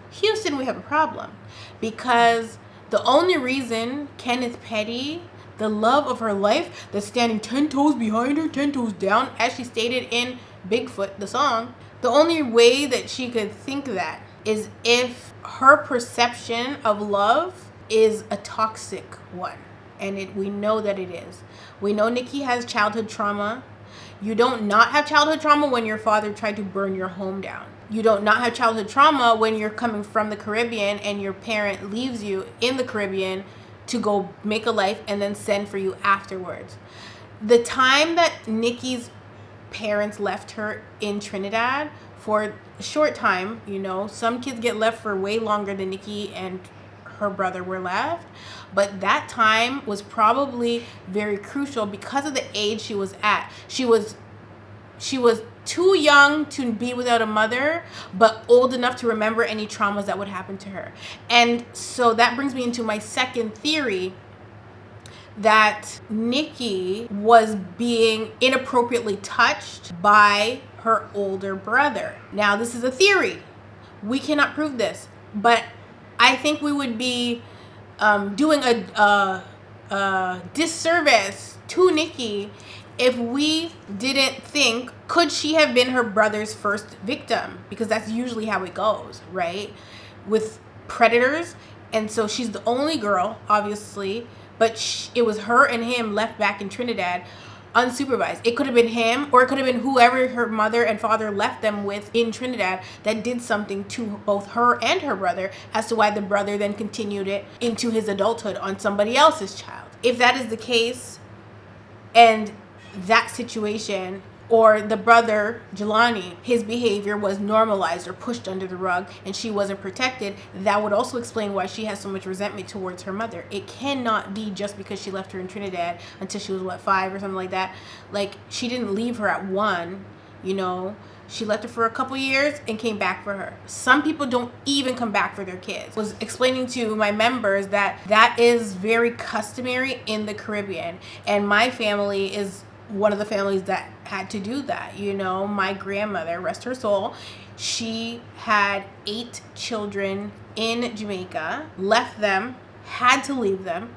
[SPEAKER 2] Houston, we have a problem. Because the only reason Kenneth Petty, the love of her life, that's standing 10 toes behind her, 10 toes down, as she stated in Bigfoot, the song, the only way that she could think that is if her perception of love is a toxic one. And we know that it is. We know Nicki has childhood trauma. You don't not have childhood trauma when your father tried to burn your home down. You don't not have childhood trauma when you're coming from the Caribbean and your parent leaves you in the Caribbean to go make a life and then send for you afterwards. The time that Nicki's parents left her in Trinidad for a short time, you know, some kids get left for way longer than Nicki and her brother were left, but that time was probably very crucial because of the age she was at. She was too young to be without a mother, but old enough to remember any traumas that would happen to her. And so that brings me into my second theory, that Nicki was being inappropriately touched by her older brother. Now, this is a theory. We cannot prove this, but I think we would be doing a disservice to Nicki if we didn't think, could she have been her brother's first victim? Because that's usually how it goes, right? With predators. And so she's the only girl, obviously, but it was her and him left back in Trinidad unsupervised. It could have been him, or it could have been whoever her mother and father left them with in Trinidad that did something to both her and her brother, as to why the brother then continued it into his adulthood on somebody else's child. If that is the case, and that situation, or the brother, Jelani, his behavior was normalized or pushed under the rug and she wasn't protected, that would also explain why she has so much resentment towards her mother. It cannot be just because she left her in Trinidad until she was, what, 5 or something like that. Like, she didn't leave her at 1, you know. She left her for a couple years and came back for her. Some people don't even come back for their kids. I was explaining to my members that that is very customary in the Caribbean. And my family is one of the families that had to do that. You know, my grandmother, rest her soul, she had 8 children in Jamaica, left them, had to leave them.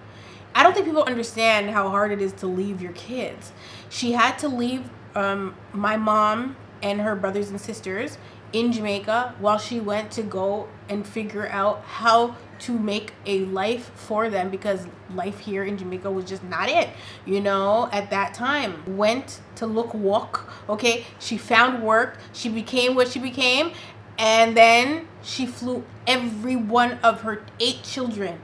[SPEAKER 2] I don't think people understand how hard it is to leave your kids. She had to leave my mom and her brothers and sisters in Jamaica while she went to go and figure out how to make a life for them, because life here in Jamaica was just not it, you know, at that time. Went to look work, okay? She found work, she became what she became, and then she flew every one of her 8 children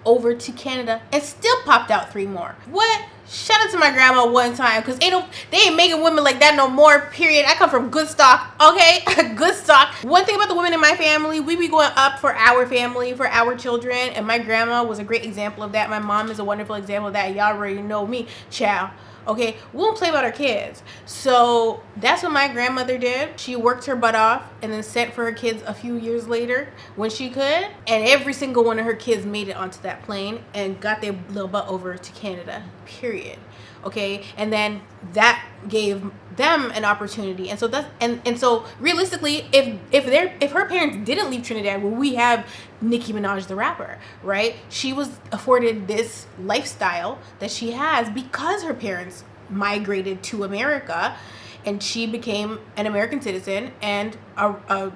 [SPEAKER 2] over to Canada and still popped out 3 more. What? Shout out to my grandma one time, because they ain't making women like that no more, period. I come from good stock, okay? Good stock. One thing about the women in my family, we be going up for our family, for our children, and my grandma was a great example of that. My mom is a wonderful example of that. Y'all already know me, child. Okay, we won't play about our kids. So that's what my grandmother did. She worked her butt off and then sent for her kids a few years later when she could. And every single one of her kids made it onto that plane and got their little butt over to Canada, period. Okay, and then that gave them an opportunity. And so that's and so realistically, if her parents didn't leave Trinidad, where we have Nicki Minaj the rapper, right? She was afforded this lifestyle that she has because her parents migrated to America, and she became an American citizen and a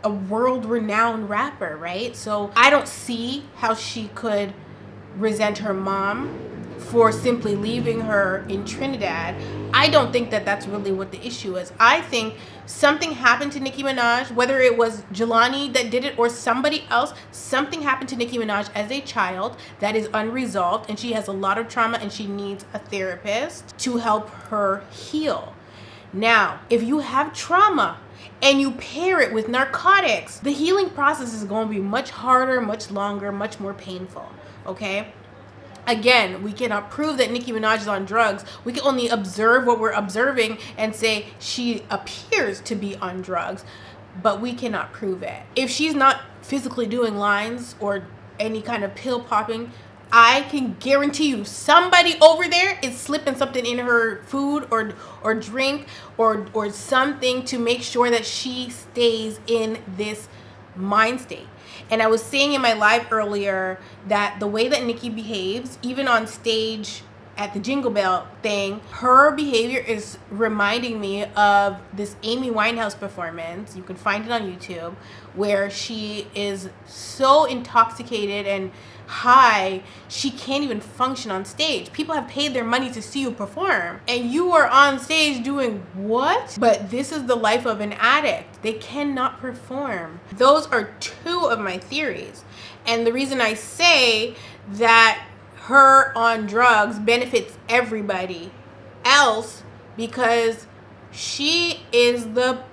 [SPEAKER 2] world-renowned rapper, right? So I don't see how she could resent her mom for simply leaving her in Trinidad. I don't think that that's really what the issue is. I think something happened to Nicki Minaj, whether it was Jelani that did it or somebody else. Something happened to Nicki Minaj as a child that is unresolved, and she has a lot of trauma and she needs a therapist to help her heal. Now, if you have trauma and you pair it with narcotics, the healing process is going to be much harder, much longer, much more painful, okay? Again, we cannot prove that Nicki Minaj is on drugs. We can only observe what we're observing and say she appears to be on drugs, but we cannot prove it. If she's not physically doing lines or any kind of pill popping, I can guarantee you somebody over there is slipping something in her food or drink or something to make sure that she stays in this mind state. And I was saying in my live earlier that the way that Nicki behaves, even on stage at the Jingle Bell thing, her behavior is reminding me of this Amy Winehouse performance. You can find it on YouTube, where she is so intoxicated and high she can't even function on stage. People have paid their money to see you perform, and you are on stage doing what? But this is the life of an addict. They cannot perform. Those are two of my theories, and the reason I say that her on drugs benefits everybody else, because she is the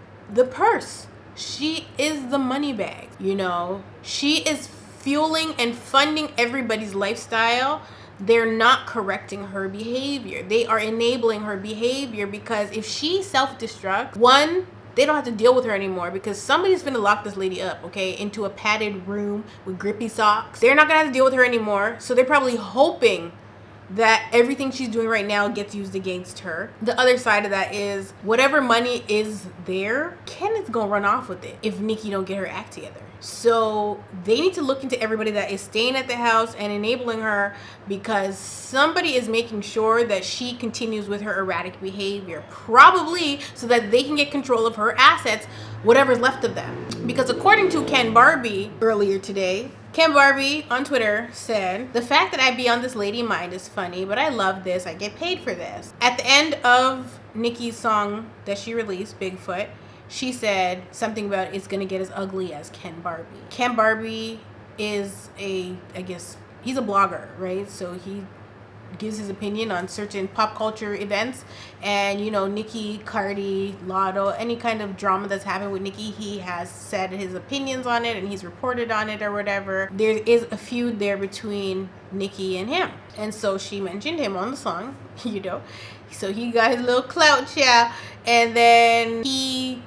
[SPEAKER 2] purse. She is the money bag, you know. She is fueling and funding everybody's lifestyle. They're not correcting her behavior. They are enabling her behavior, because if she self-destructs, one, they don't have to deal with her anymore, because somebody's gonna lock this lady up, okay, into a padded room with grippy socks. They're not gonna have to deal with her anymore, so they're probably hoping that everything she's doing right now gets used against her. The other side of that is whatever money is there, Kenneth's gonna run off with it if Nicki don't get her act together. So they need to look into everybody that is staying at the house and enabling her, because somebody is making sure that she continues with her erratic behavior, probably so that they can get control of her assets, whatever's left of them. Because according to Ken Barbie earlier today, Ken Barbie on Twitter said, "The fact that I be on this lady mind is funny, but I love this. I get paid for this." At the end of Nicki's song that she released, Bigfoot, she said something about it's gonna get as ugly as Ken Barbie. Ken Barbie is I guess he's a blogger, right? So he gives his opinion on certain pop culture events, and you know, Nicki, Cardi, Lotto, any kind of drama that's happened with Nicki, he has said his opinions on it and he's reported on it or whatever. There is a feud there between Nicki and him, and so she mentioned him on the song, you know, so he got his little clout share, and then he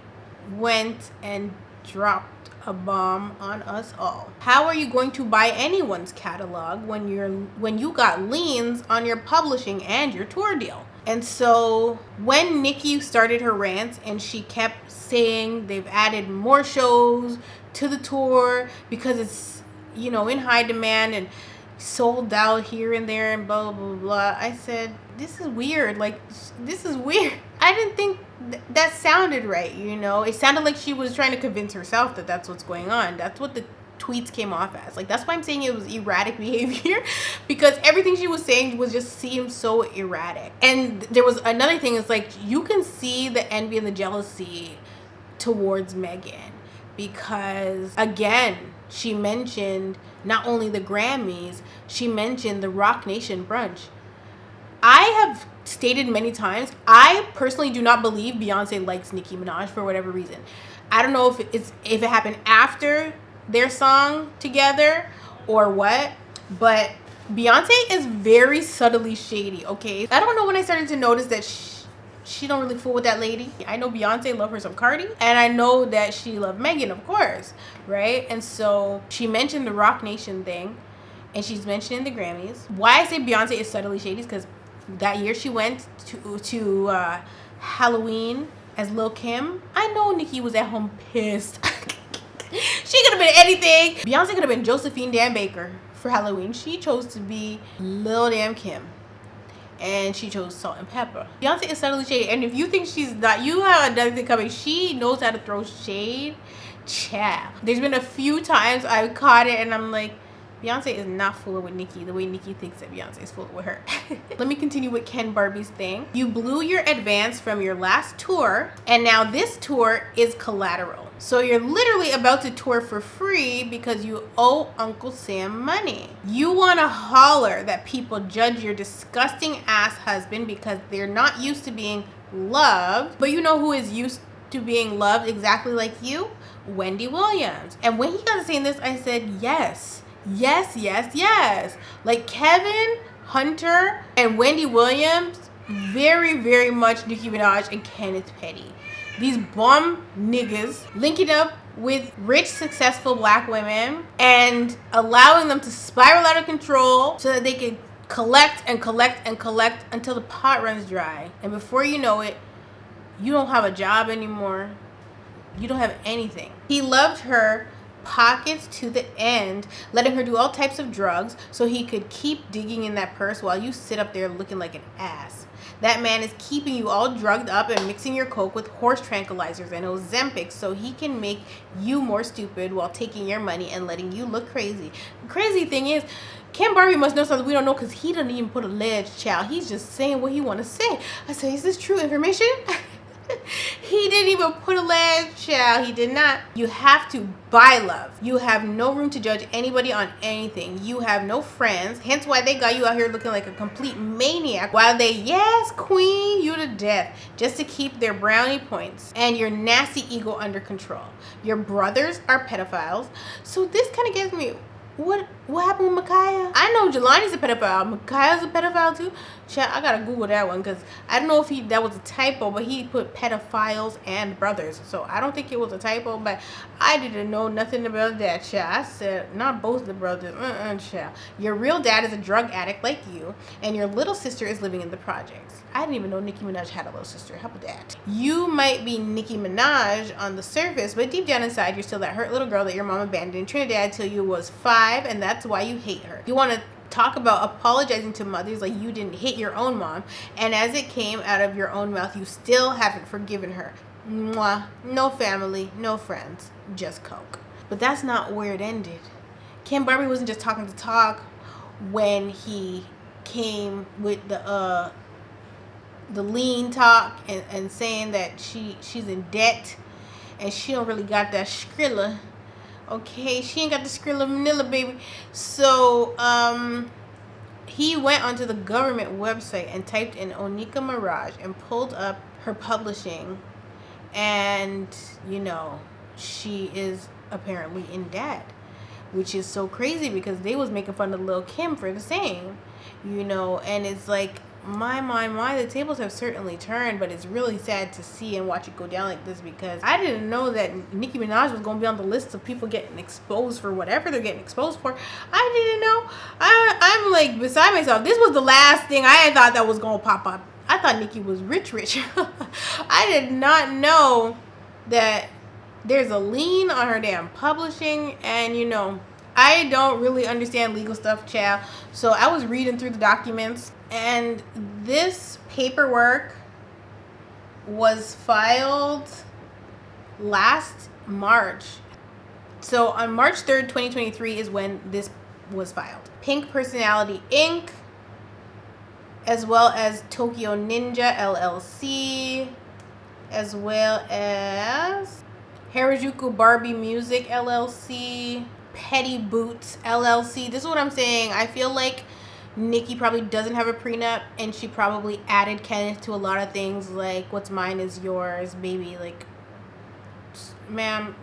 [SPEAKER 2] went and dropped a bomb on us all. How are you going to buy anyone's catalog when you got liens on your publishing and your tour deal? And so when Nicki started her rants and she kept saying they've added more shows to the tour because it's, you know, in high demand and sold out here and there and blah blah blah, I said, this is weird. Like, this is weird. I didn't think that sounded right, you know. It sounded like she was trying to convince herself that that's what's going on. That's what the tweets came off as. Like, that's why I'm saying it was erratic behavior, because everything she was saying was just seemed so erratic. And there was another thing, is like, you can see the envy and the jealousy towards Megan, because again, she mentioned not only the Grammys, she mentioned the Rock Nation brunch. I have stated many times, I personally do not believe Beyonce likes Nicki Minaj for whatever reason. I don't know if it happened after their song together or what, but Beyonce is very subtly shady, okay? I don't know when I started to notice that she don't really fool with that lady. I know Beyonce love her some Cardi, and I know that she loved Megan, of course, right? And so she mentioned the Rock Nation thing, and she's mentioning the Grammys. Why I say Beyonce is subtly shady is because that year she went to Halloween as Lil' Kim. I know Nicki was at home pissed. She could have been anything. Beyonce could have been Josephine Dan Baker for Halloween. She chose to be Lil' Damn Kim. And she chose Salt and Pepper. Beyonce is subtly shady. And if you think she's not, you have another thing coming. She knows how to throw shade. Child. There's been a few times I've caught it and I'm like, Beyonce is not fooling with Nicki the way Nicki thinks that Beyonce is fooling with her. Let me continue with Ken Barbie's thing. You blew your advance from your last tour, and now this tour is collateral. So you're literally about to tour for free because you owe Uncle Sam money. You want to holler that people judge your disgusting ass husband because they're not used to being loved. But you know who is used to being loved exactly like you? Wendy Williams. And when he got to saying this, I said, yes. Yes, yes, yes. Like, Kevin Hunter and Wendy Williams, very, very much Nicki Minaj and Kenneth Petty. These bum niggas linking up with rich, successful black women and allowing them to spiral out of control so that they can collect and collect and collect until the pot runs dry. And before you know it, you don't have a job anymore. You don't have anything. He loved her pockets to the end, letting her do all types of drugs so he could keep digging in that purse while you sit up there looking like an ass. That man is keeping you all drugged up and mixing your coke with horse tranquilizers and Ozempic so he can make you more stupid while taking your money and letting you look crazy. The crazy thing is, Ken Barbie must know something we don't know because he doesn't even put a ledge, child. He's just saying what he want to say. I say, is this true information? He didn't even put a ledge, child. He did not. You have to buy love. You have no room to judge anybody on anything. You have no friends. Hence why they got you out here looking like a complete maniac while they, yes, queen, you to death, just to keep their brownie points and your nasty ego under control. Your brothers are pedophiles. So this kind of gets me, what happened with Micaiah? I know Jelani's a pedophile. Micaiah's a pedophile too. Chat, I gotta Google that one because I don't know if that was a typo, but he put pedophiles and brothers. So I don't think it was a typo, but I didn't know nothing about that, chat. I said, not both the brothers. Chat. Your real dad is a drug addict like you, and your little sister is living in the projects. I didn't even know Nicki Minaj had a little sister. How about that? You might be Nicki Minaj on the surface, but deep down inside, you're still that hurt little girl that your mom abandoned in Trinidad till you was 5, and that's why you hate her. You want to talk about apologizing to mothers like you didn't hit your own mom, and as it came out of your own mouth, you still haven't forgiven her. Mwah. No family, no friends, just coke. But that's not where it ended. Ken Barbie wasn't just talking to talk when he came with the lean talk and saying that she's in debt and she don't really got that Skrilla. Okay, she ain't got the Skrilla Manila, baby. So he went onto the government website and typed in Onika Mirage and pulled up her publishing, and you know, she is apparently in debt, which is so crazy because they was making fun of Lil Kim for the same, you know. And it's like, my, the tables have certainly turned, but it's really sad to see and watch it go down like this because I didn't know that Nicki Minaj was going to be on the list of people getting exposed for whatever they're getting exposed for. I didn't know. I'm like beside myself. This was the last thing I thought that was going to pop up. I thought Nicki was rich. I did not know that there's a lien on her damn publishing, and you know, I don't really understand legal stuff, child. So I was reading through the documents, and this paperwork was filed last March. So on March 3rd, 2023 is when this was filed. Pink Personality Inc., as well as Tokyo Ninja LLC, as well as Harajuku Barbie Music LLC, Petty Boots LLC. This is what I'm saying. I feel like Nicki probably doesn't have a prenup, and she probably added Kenneth to a lot of things like what's mine is yours, baby. Like, ma'am,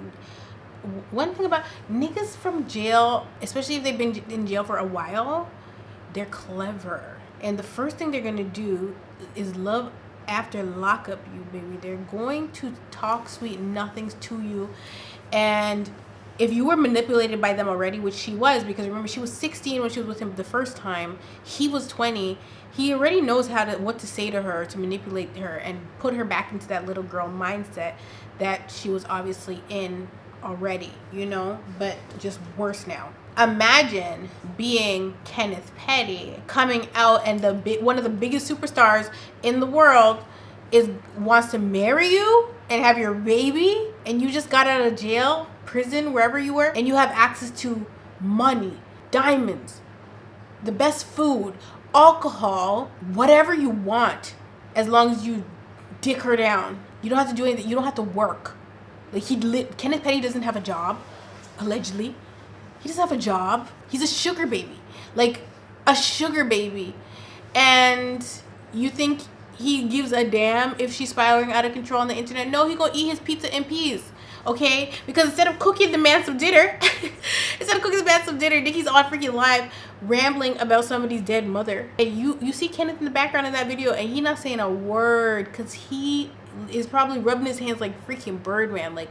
[SPEAKER 2] one thing about niggas from jail, especially if they've been in jail for a while, they're clever. And the first thing they're going to do is love after lockup you, baby. They're going to talk sweet nothings to you. And if you were manipulated by them already, which she was, because remember, she was 16 when she was with him the first time. He was 20. He already knows what to say to her to manipulate her and put her back into that little girl mindset that she was obviously in already, you know, but just worse now. Imagine being Kenneth Petty, coming out, and one of the biggest superstars in the world wants to marry you and have your baby, and you just got out of jail, prison, wherever you were, and you have access to money, diamonds, the best food, alcohol, whatever you want, as long as you dick her down. You don't have to do anything. You don't have to work. Like, Kenneth Petty doesn't have a job, allegedly. He doesn't have a job. He's a sugar baby. Like, a sugar baby. And you think he gives a damn if she's spiraling out of control on the internet? No, he gonna eat his pizza in peace. okay? Because instead of cooking the man some dinner, Nicki's on freaking live rambling about somebody's dead mother. And you see Kenneth in the background in that video, and he not saying a word because he is probably rubbing his hands like freaking Birdman. Like,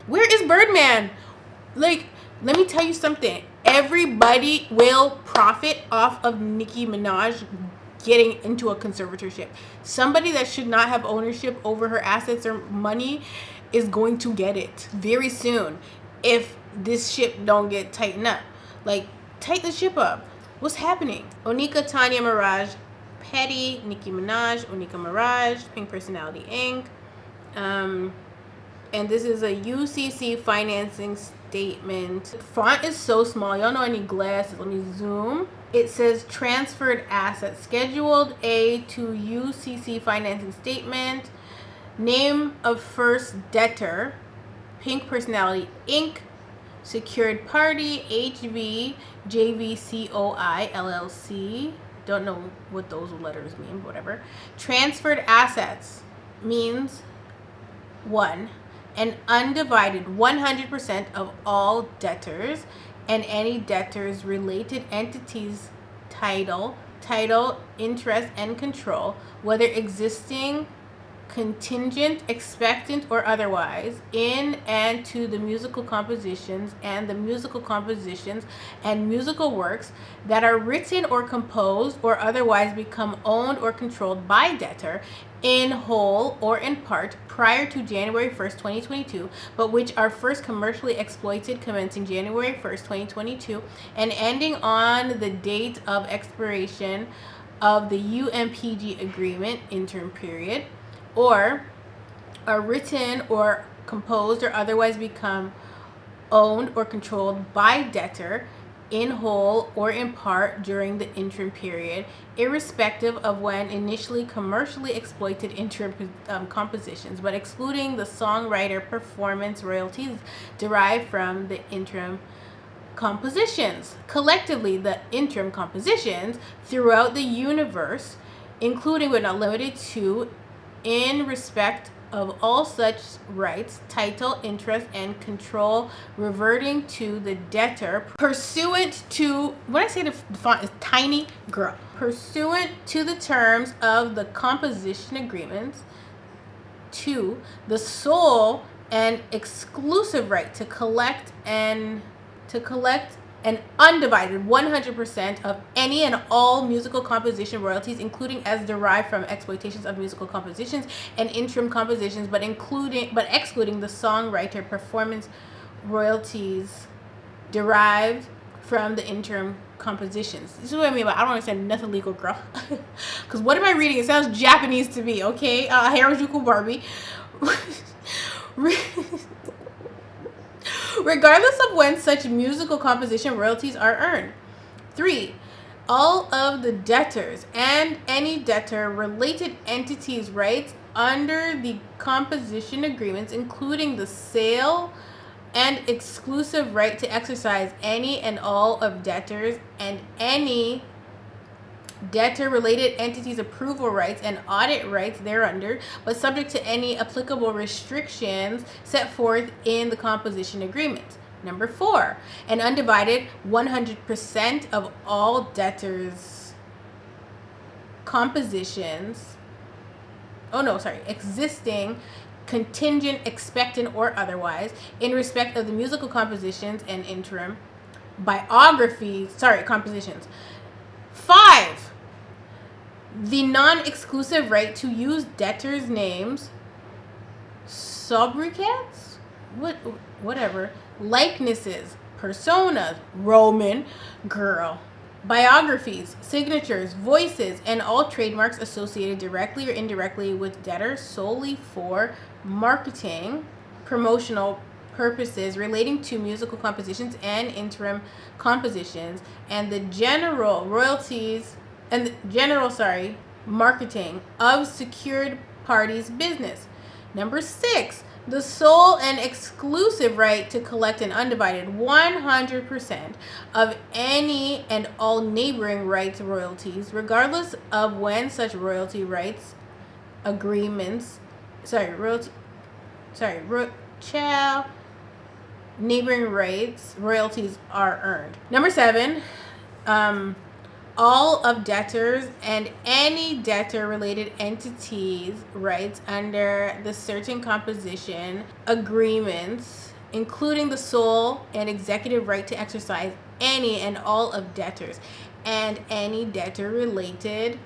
[SPEAKER 2] where is Birdman? Like, let me tell you something. Everybody will profit off of Nicki Minaj getting into a conservatorship. Somebody that should not have ownership over her assets or money is going to get it very soon if this ship don't get tightened up. Like, tighten the ship up. What's happening? Onika, Tanya, Mirage, Petty, Nicki Minaj, Onika Mirage, Pink Personality Inc. And this is a UCC financing statement. The font is so small. Y'all know I need glasses. Let me zoom. It says transferred assets. Scheduled A to UCC financing statement. Name of first debtor. Pink Personality Inc. Secured party HV JVCOI LLC. Don't know what those letters mean, but whatever. Transferred assets means 1. An undivided 100% of all debtors and any debtors related entities title, interest, and control, whether existing, contingent, expectant, or otherwise, in and to the musical compositions and the musical compositions and musical works that are written or composed or otherwise become owned or controlled by debtor in whole or in part prior to January 1st, 2022, but which are first commercially exploited commencing January 1st, 2022 and ending on the date of expiration of the UMPG agreement interim period, or are written or composed or otherwise become owned or controlled by debtor in whole or in part during the interim period, irrespective of when initially commercially exploited interim compositions, but excluding the songwriter performance royalties derived from the interim compositions. Collectively, the interim compositions throughout the universe, including but not limited to, in respect of all such rights, title, interest, and control reverting to the debtor pursuant to, when I say the font is tiny, girl, pursuant to the terms of the composition agreements, 2, the sole and exclusive right to collect an undivided 100% of any and all musical composition royalties, including as derived from exploitations of musical compositions and interim compositions, but excluding the songwriter performance royalties derived from the interim compositions. This is what I mean by I don't understand nothing legal, girl. Because what am I reading? It sounds Japanese to me, okay? Harajuku Barbie. Regardless of when such musical composition royalties are earned. 3, all of the debtors and any debtor related entities' rights under the composition agreements, including the sale and exclusive right to exercise any and all of debtors and any debtor related entities' approval rights and audit rights thereunder, but subject to any applicable restrictions set forth in the composition agreement. Number 4, an undivided 100% of all debtors' compositions, existing, contingent, expectant, or otherwise, in respect of the musical compositions and interim compositions. 5, the non-exclusive right to use debtors' names, sobriquets, whatever, likenesses, personas, Roman, girl, biographies, signatures, voices, and all trademarks associated directly or indirectly with debtors solely for marketing, promotional purposes relating to musical compositions and interim compositions, and the general marketing of secured parties' business. Number 6, the sole and exclusive right to collect an undivided 100% of any and all neighboring rights royalties, regardless of when such royalty rights agreements, Child. Neighboring rights, royalties are earned. Number 7, all of debtors and any debtor-related entities' rights under the certain composition agreements, including the sole and executive right to exercise any and all of debtors and any debtor-related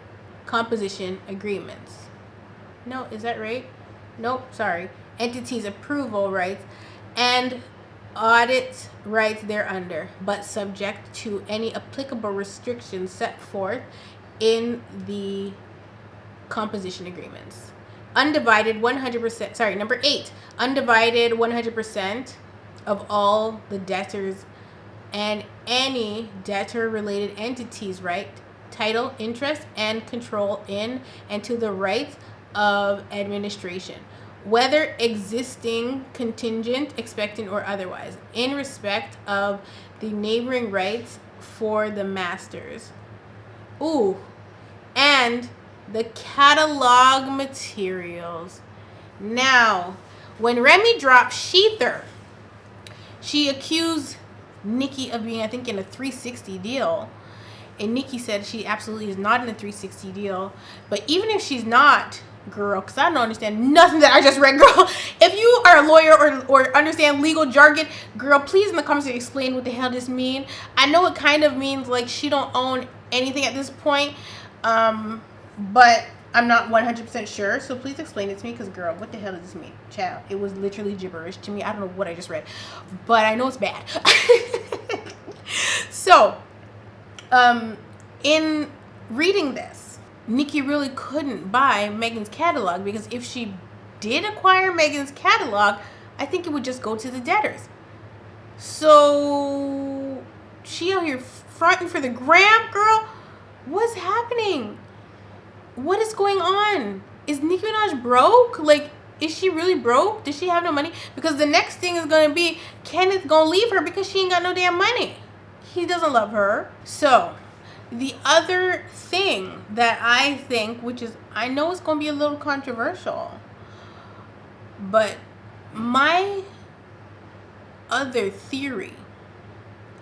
[SPEAKER 2] composition agreements. No, is that right? Nope, sorry. Entities' approval rights and audit rights thereunder, but subject to any applicable restrictions set forth in the composition agreements. Undivided 100%, sorry, number 8, undivided 100% of all the debtors and any debtor-related entities' right, title, interest, and control in and to the rights of administration, whether existing, contingent, expectant, or otherwise, in respect of the neighboring rights for the masters. Ooh, and the catalog materials. Now, when Remy dropped Sheether, she accused Nicki of being, I think, in a 360 deal. And Nicki said she absolutely is not in a 360 deal. But even if she's not, girl, because I don't understand nothing that I just read, girl. If you are a lawyer or understand legal jargon, girl, please in the comments explain what the hell this mean. I know it kind of means like she don't own anything at this point, but I'm not 100% sure. So please explain it to me, because girl, what the hell does this mean? Child, it was literally gibberish to me. I don't know what I just read, but I know it's bad. So, in reading this, Nicki really couldn't buy Megan's catalog, because if she did acquire Megan's catalog, I think it would just go to the debtors. So she out here fronting for the gram, girl. What's happening? What is going on? Is Nicki Minaj broke? Like, is she really broke? Does she have no money? Because the next thing is gonna be Kenneth gonna leave her because she ain't got no damn money. He doesn't love her. So the other thing that I think, which is, I know it's going to be a little controversial, but my other theory,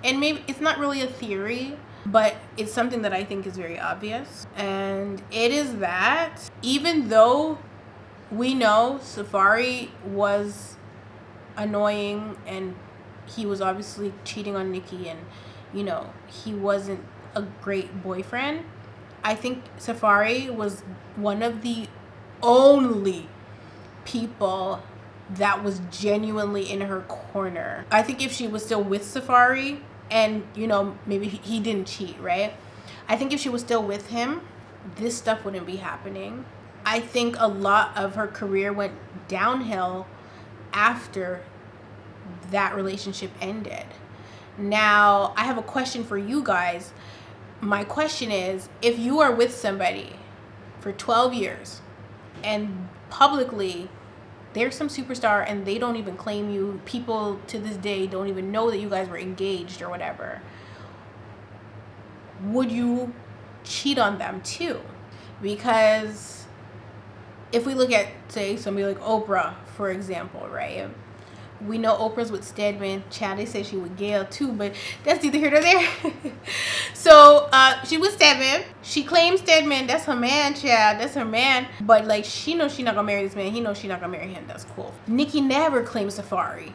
[SPEAKER 2] and maybe it's not really a theory, but it's something that I think is very obvious, and it is that even though we know Safari was annoying and he was obviously cheating on Nicki, and you know, he wasn't a great boyfriend, I think Safari was one of the only people that was genuinely in her corner. I think if she was still with Safari, and you know, maybe he didn't cheat, right? I think if she was still with him, this stuff wouldn't be happening. I think a lot of her career went downhill after that relationship ended. Now, I have a question for you guys. My question is, if you are with somebody for 12 years and publicly they're some superstar and they don't even claim you, people to this day don't even know that you guys were engaged or whatever, would you cheat on them too? Because if we look at, say, somebody like Oprah, for example, right? We know Oprah's with Stedman. Child, they say she with Gail too, but that's neither here nor there. So she with Stedman. She claims Stedman. That's her man, child. That's her man. But like, she knows she's not gonna marry this man. He knows she's not gonna marry him. That's cool. Nicki never claimed Safari.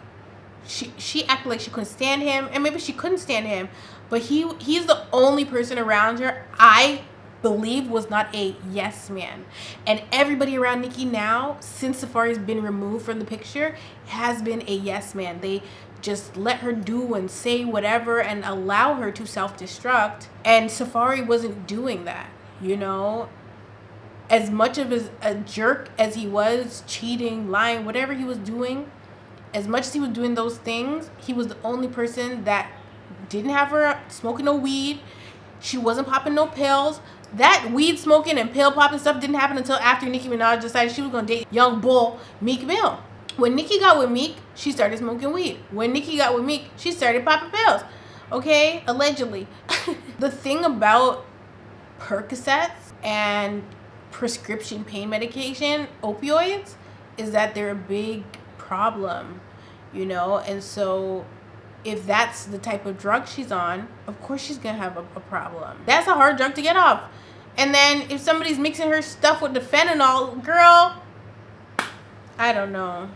[SPEAKER 2] She acted like she couldn't stand him, and maybe she couldn't stand him, but he's the only person around her I believe was not a yes man. And everybody around Nicki now, since Safari's been removed from the picture, has been a yes man. They just let her do and say whatever and allow her to self-destruct, and Safari wasn't doing that, you know? As much of a jerk as he was, cheating, lying, whatever he was doing, as much as he was doing those things, he was the only person that didn't have her smoking no weed. She wasn't popping no pills. That weed smoking and pill popping stuff didn't happen until after Nicki Minaj decided she was going to date young bull Meek Mill. When Nicki got with Meek, she started smoking weed. When Nicki got with Meek, she started popping pills. Okay? Allegedly. The thing about Percocets and prescription pain medication, opioids, is that they're a big problem you know? And so if that's the type of drug she's on, of course she's gonna have a problem. That's a hard drug to get off. And then if somebody's mixing her stuff with the fentanyl, girl, I don't know.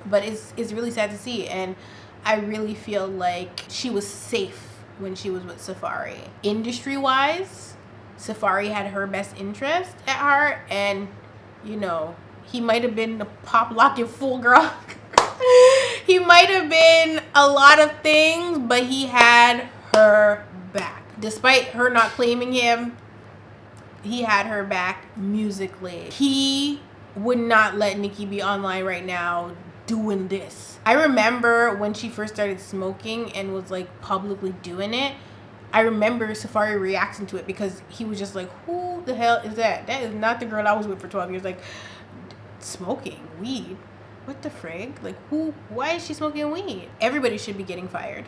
[SPEAKER 2] But it's really sad to see. And I really feel like she was safe when she was with Safari. Industry-wise, Safari had her best interest at heart. And, you know, he might have been the pop locking fool girl. He might have been a lot of things, but he had her back. Despite her not claiming him, he had her back musically. He would not let Nicki be online right now doing this. I remember when she first started smoking and was like publicly doing it, I remember Safari reacting to it because he was just like, who the hell is that? That is not the girl I was with for 12 years. Like, smoking weed? What the frig? Like, why is she smoking weed? Everybody should be getting fired.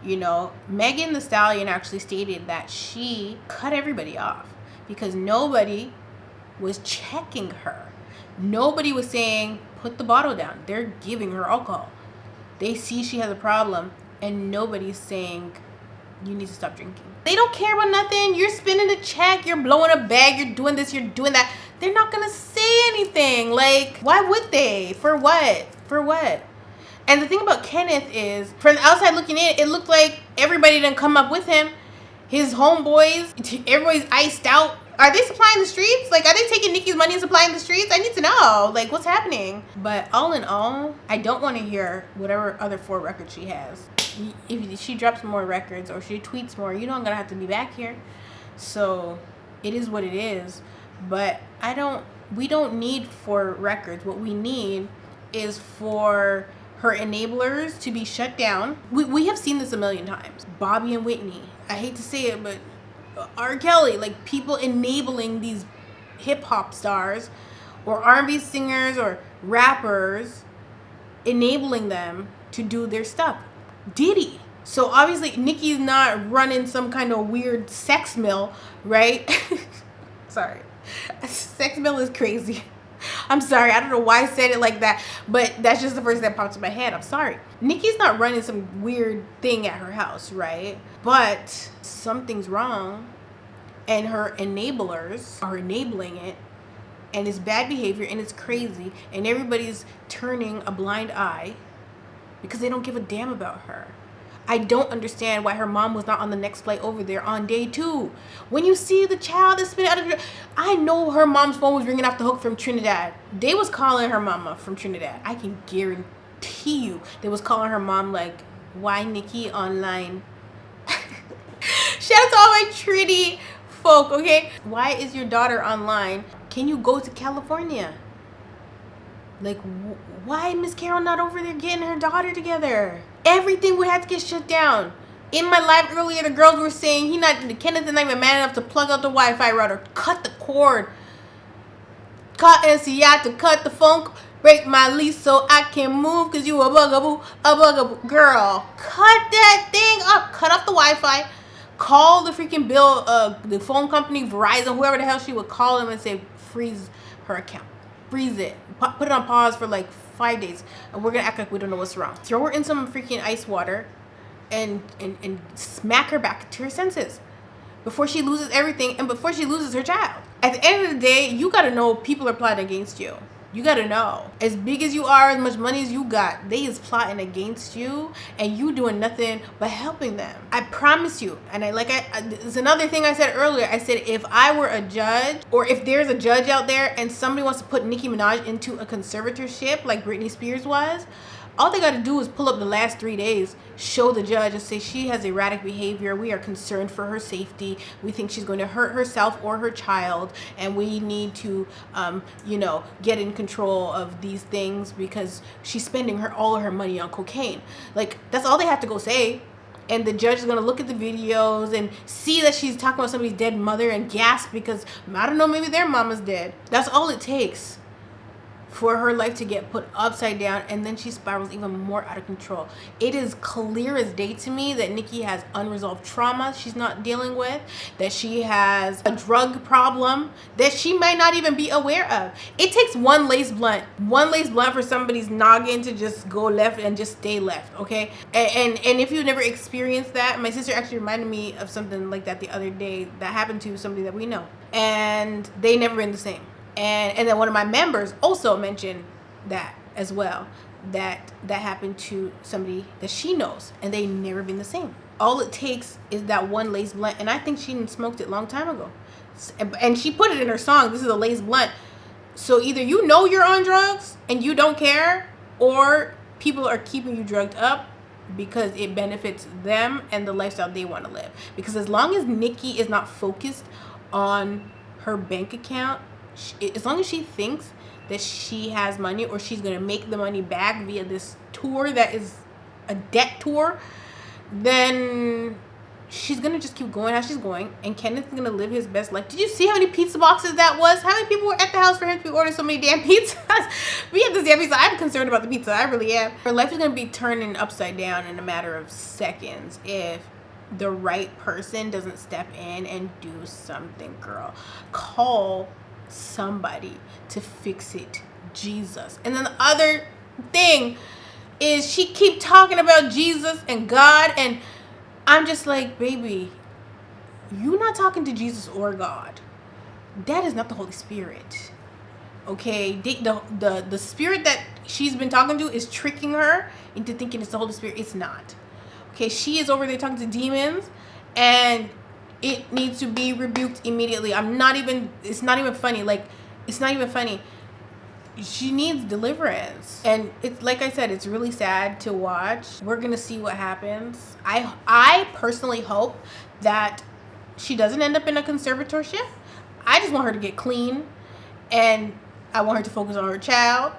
[SPEAKER 2] You know, Megan Thee Stallion actually stated that she cut everybody off because nobody was checking her. Nobody was saying, put the bottle down. They're giving her alcohol. They see she has a problem and nobody's saying, you need to stop drinking. They don't care about nothing. You're spending a check. You're blowing a bag. You're doing this. You're doing that. They're not going to say anything. Like, why would they? For what? For what? And the thing about Kenneth is, from the outside looking in, it looked like everybody didn't come up with him. His homeboys, everybody's iced out. Are they supplying the streets? Like, are they taking Nicki's money and supplying the streets? I need to know. Like, what's happening? But all in all, I don't want to hear whatever other 4 records she has. If she drops more records or she tweets more, you know I'm going to have to be back here. So, it is what it is. But we don't need 4 records. What we need is for her enablers to be shut down. We have seen this a million times. Bobby and Whitney. I hate to say it, but R. Kelly, like people enabling these hip hop stars or R&B singers or rappers, enabling them to do their stuff. Diddy. So obviously Nicki's not running some kind of weird sex mill, right? Sorry. Sex mill is crazy. I'm sorry. I don't know why I said it like that, but that's just the first thing that popped in my head. I'm sorry. Nicki's not running some weird thing at her house, right? But something's wrong, and her enablers are enabling it, and it's bad behavior, and it's crazy, and everybody's turning a blind eye because they don't give a damn about her. I don't understand why her mom was not on the next flight over there on day 2. When you see the child that's been out of, I know her mom's phone was ringing off the hook from Trinidad. They was calling her mama from Trinidad. I can guarantee you they was calling her mom like, why Nicki online? Shout out to all my Trinity folk, okay? Why is your daughter online? Can you go to California? Like, why Miss Carol not over there getting her daughter together? Everything would have to get shut down. In my live earlier, the girls were saying Kenneth is not even man enough to plug out the Wi-Fi router, cut the cord, call NCI to cut the phone, break my lease so I can move because you a bugaboo. Girl, cut that thing up, cut off the Wi-Fi, call the freaking bill, the phone company, Verizon, whoever the hell she would call them and say, freeze her account. Freeze it. Put it on pause for like 5 days, and we're gonna act like we don't know what's wrong. Throw her in some freaking ice water and smack her back to her senses before she loses everything and before she loses her child. At the end of the day, you gotta know people are plotting against you. You gotta know. As big as you are, as much money as you got, they is plotting against you, and you doing nothing but helping them. I promise you. And it's another thing I said earlier. I said if I were a judge, or if there's a judge out there and somebody wants to put Nicki Minaj into a conservatorship like Britney Spears was, all they got to do is pull up the last 3 days, show the judge and say she has erratic behavior. We are concerned for her safety. We think she's going to hurt herself or her child, and we need to, get in control of these things because she's spending all of her money on cocaine. Like, that's all they have to go say. And the judge is going to look at the videos and see that she's talking about somebody's dead mother and gasp because, I don't know, maybe their mama's dead. That's all it takes for her life to get put upside down, and then she spirals even more out of control. It is clear as day to me that Nicki has unresolved trauma she's not dealing with, that she has a drug problem that she might not even be aware of. It takes one lace blunt for somebody's noggin to just go left and just stay left, okay? And if you've never experienced that, my sister actually reminded me of something like that the other day that happened to somebody that we know, and they never been the same. And then one of my members also mentioned that as well, that happened to somebody that she knows, and they never been the same. All it takes is that one lace blunt, and I think she smoked it a long time ago, and she put it in her song. This is a lace blunt. So either you know you're on drugs and you don't care, or people are keeping you drugged up because it benefits them and the lifestyle they want to live. Because as long as Nicki is not focused on her bank account, as long as she thinks that she has money, or she's gonna make the money back via this tour that is a debt tour, then she's gonna just keep going how she's going, and Kenneth's gonna live his best life. Did you see how many pizza boxes that was? How many people were at the house for him to be ordering so many damn pizzas? We have this damn pizza. I'm concerned about the pizza. I really am. Her life is gonna be turning upside down in a matter of seconds if the right person doesn't step in and do something, girl. Call somebody to fix it. Jesus. And then the other thing is she keep talking about Jesus and God, and I'm just like, baby, you not talking to Jesus or God. That is not the Holy Spirit. Okay, the spirit that she's been talking to is tricking her into thinking it's the Holy Spirit. It's not. Okay, she is over there talking to demons, and it needs to be rebuked immediately. It's not even funny. Like, it's not even funny. She needs deliverance. And it's like I said, it's really sad to watch. We're gonna see what happens. I personally hope that she doesn't end up in a conservatorship. I just want her to get clean, and I want her to focus on her child,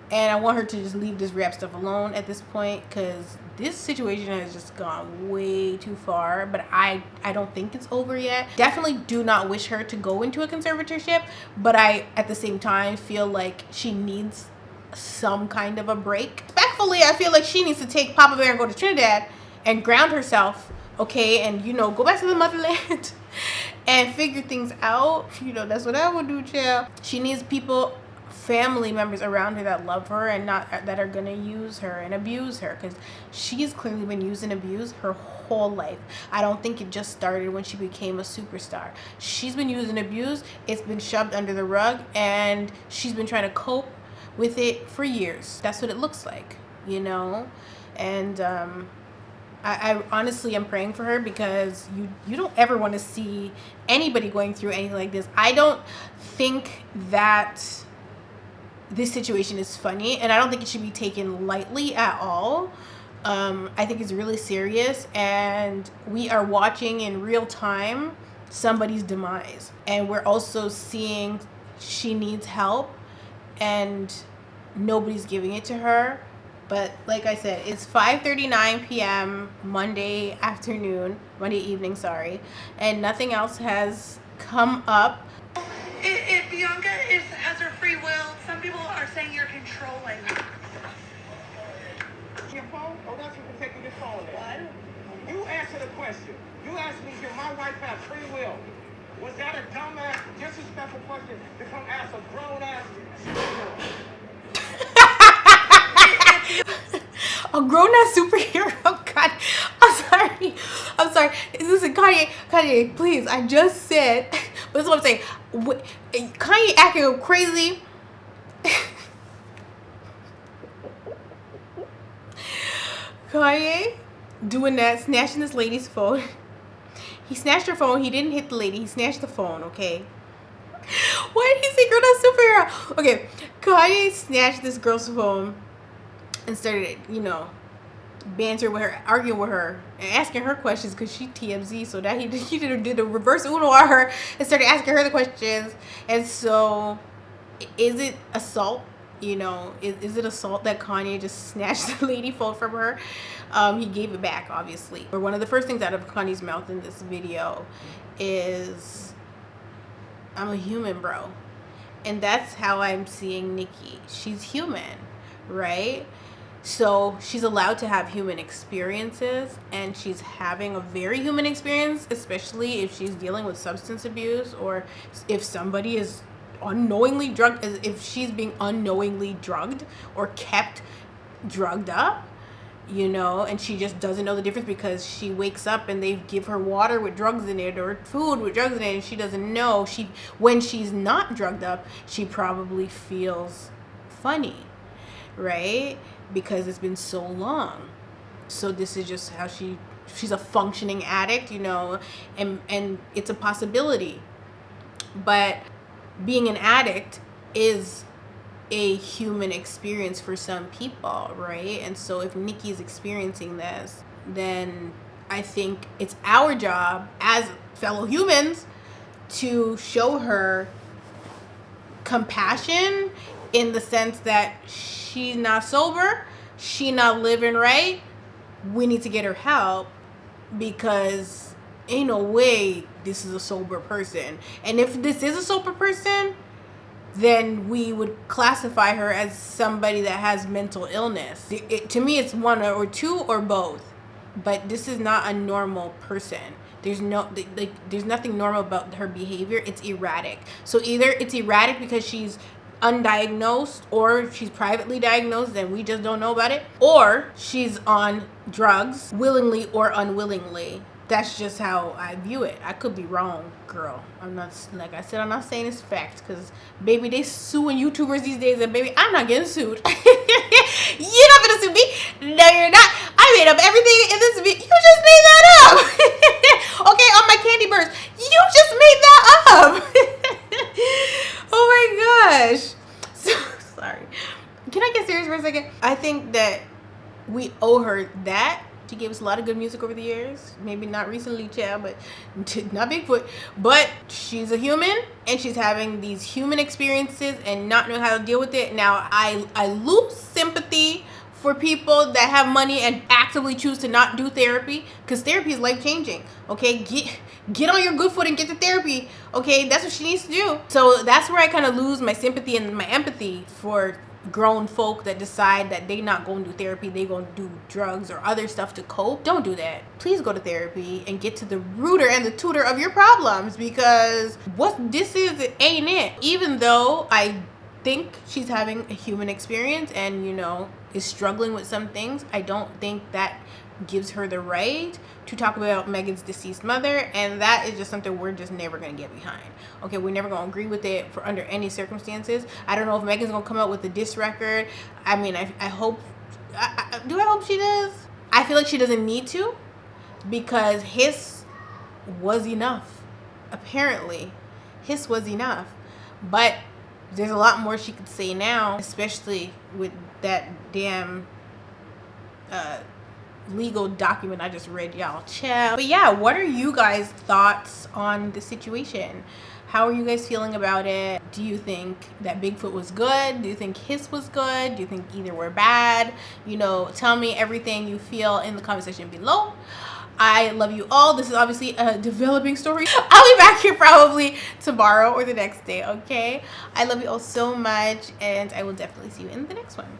[SPEAKER 2] and I want her to just leave this rap stuff alone at this point, because this situation has just gone way too far. But I don't think it's over yet. Definitely do not wish her to go into a conservatorship, but I at the same time feel like she needs some kind of a break. Respectfully, I feel like she needs to take Papa Bear and go to Trinidad and ground herself, okay, and go back to the motherland and figure things out. That's what I would do, child. She needs people, family members around her that love her and not that are gonna use her and abuse her, because she's clearly been used and abused her whole life. I don't think it just started when she became a superstar. She's been used and abused. It's been shoved under the rug, and she's been trying to cope with it for years. That's what it looks like, and I honestly am praying for her, because you don't ever want to see anybody going through anything like this. I don't think that this situation is funny, and I don't think it should be taken lightly at all. I think it's really serious, and we are watching in real time somebody's demise, and we're also seeing she needs help and nobody's giving it to her. But like I said, it's 5:39 p.m. Monday evening, sorry, and nothing else has come up.
[SPEAKER 4] If Bianca has her free will, some people are saying you're controlling.
[SPEAKER 5] Your phone? Oh, that's what you're taking your phone in. You answer the question. You asked me, did my wife have free will? Was that a dumbass, disrespectful question to come ask a grown-ass
[SPEAKER 2] A grown-ass superhero? God, I'm sorry. Listen, Kanye, please, I just said, but this is what I'm saying. Kanye acting crazy. Kanye doing that, snatching this lady's phone. He snatched her phone. He didn't hit the lady. He snatched the phone, okay? Why did he say grown-ass superhero? Okay, Kanye snatched this girl's phone and started, banter with her, arguing with her, and asking her questions, because she TMZ. So that he did a reverse Uno on her and started asking her the questions. And so, is it assault? Is it assault that Kanye just snatched the lady phone from her? He gave it back, obviously. But one of the first things out of Kanye's mouth in this video is, "I'm a human, bro." And that's how I'm seeing Nicki. She's human, right? So she's allowed to have human experiences, and she's having a very human experience, especially if she's dealing with substance abuse, or if somebody is unknowingly drugged, if she's being unknowingly drugged or kept drugged up, you know, and she just doesn't know the difference because she wakes up and they give her water with drugs in it or food with drugs in it, and she doesn't know. When she's not drugged up, she probably feels funny, right? Because it's been so long. So this is just how she's a functioning addict, you know, and it's a possibility. But being an addict is a human experience for some people, right? And so if Nicki's experiencing this, then I think it's our job as fellow humans to show her compassion, in the sense that she's not sober, she not living right, we need to get her help, because ain't no way this is a sober person. And if this is a sober person, then we would classify her as somebody that has mental illness. To me, it's one or two or both. But this is not a normal person. There's nothing normal about her behavior. It's erratic. So either it's erratic because she's undiagnosed, or she's privately diagnosed and we just don't know about it, or she's on drugs willingly or unwillingly. That's just how I view it. I could be wrong, girl. I'm not, like I said, I'm not saying it's fact, because baby, they suing YouTubers these days, and baby, I'm not getting sued. You're not gonna sue me. No, you're not. I made up everything in this video. You just made that up. Okay, on my candy burst, you just made that up. Oh my gosh. So sorry. Can I get serious for a second? I think that we owe her that. She gave us a lot of good music over the years. Maybe not recently, child, but not Bigfoot. But she's a human, and she's having these human experiences and not knowing how to deal with it. Now, I lose sympathy for people that have money and actively choose to not do therapy, because therapy is life-changing. Okay, get on your good foot and get to therapy. Okay, that's what she needs to do. So that's where I kind of lose my sympathy and my empathy for grown folk that decide that they not going to do therapy, they going to do drugs or other stuff to cope. Don't do that. Please go to therapy and get to the rooter and the tutor of your problems, because what this is, it ain't it. Even though I think she's having a human experience and, you know, is struggling with some things, I don't think that gives her the right to talk about Megan's deceased mother, and that is just something we're just never gonna get behind. Okay, we're never gonna agree with it for under any circumstances. I don't know if Megan's gonna come out with a diss record. I mean, I hope, do I hope she does? I feel like she doesn't need to, because his was enough. Apparently, his was enough. But there's a lot more she could say now, especially with that damn legal document I just read, y'all. Chill. But yeah, what are you guys' thoughts on the situation? How are you guys feeling about it? Do you think that Bigfoot was good? Do you think his was good? Do you think either were bad? You know, tell me everything you feel in the comment section below. I love you all. This is obviously a developing story. I'll be back here probably tomorrow or the next day, okay? I love you all so much, and I will definitely see you in the next one.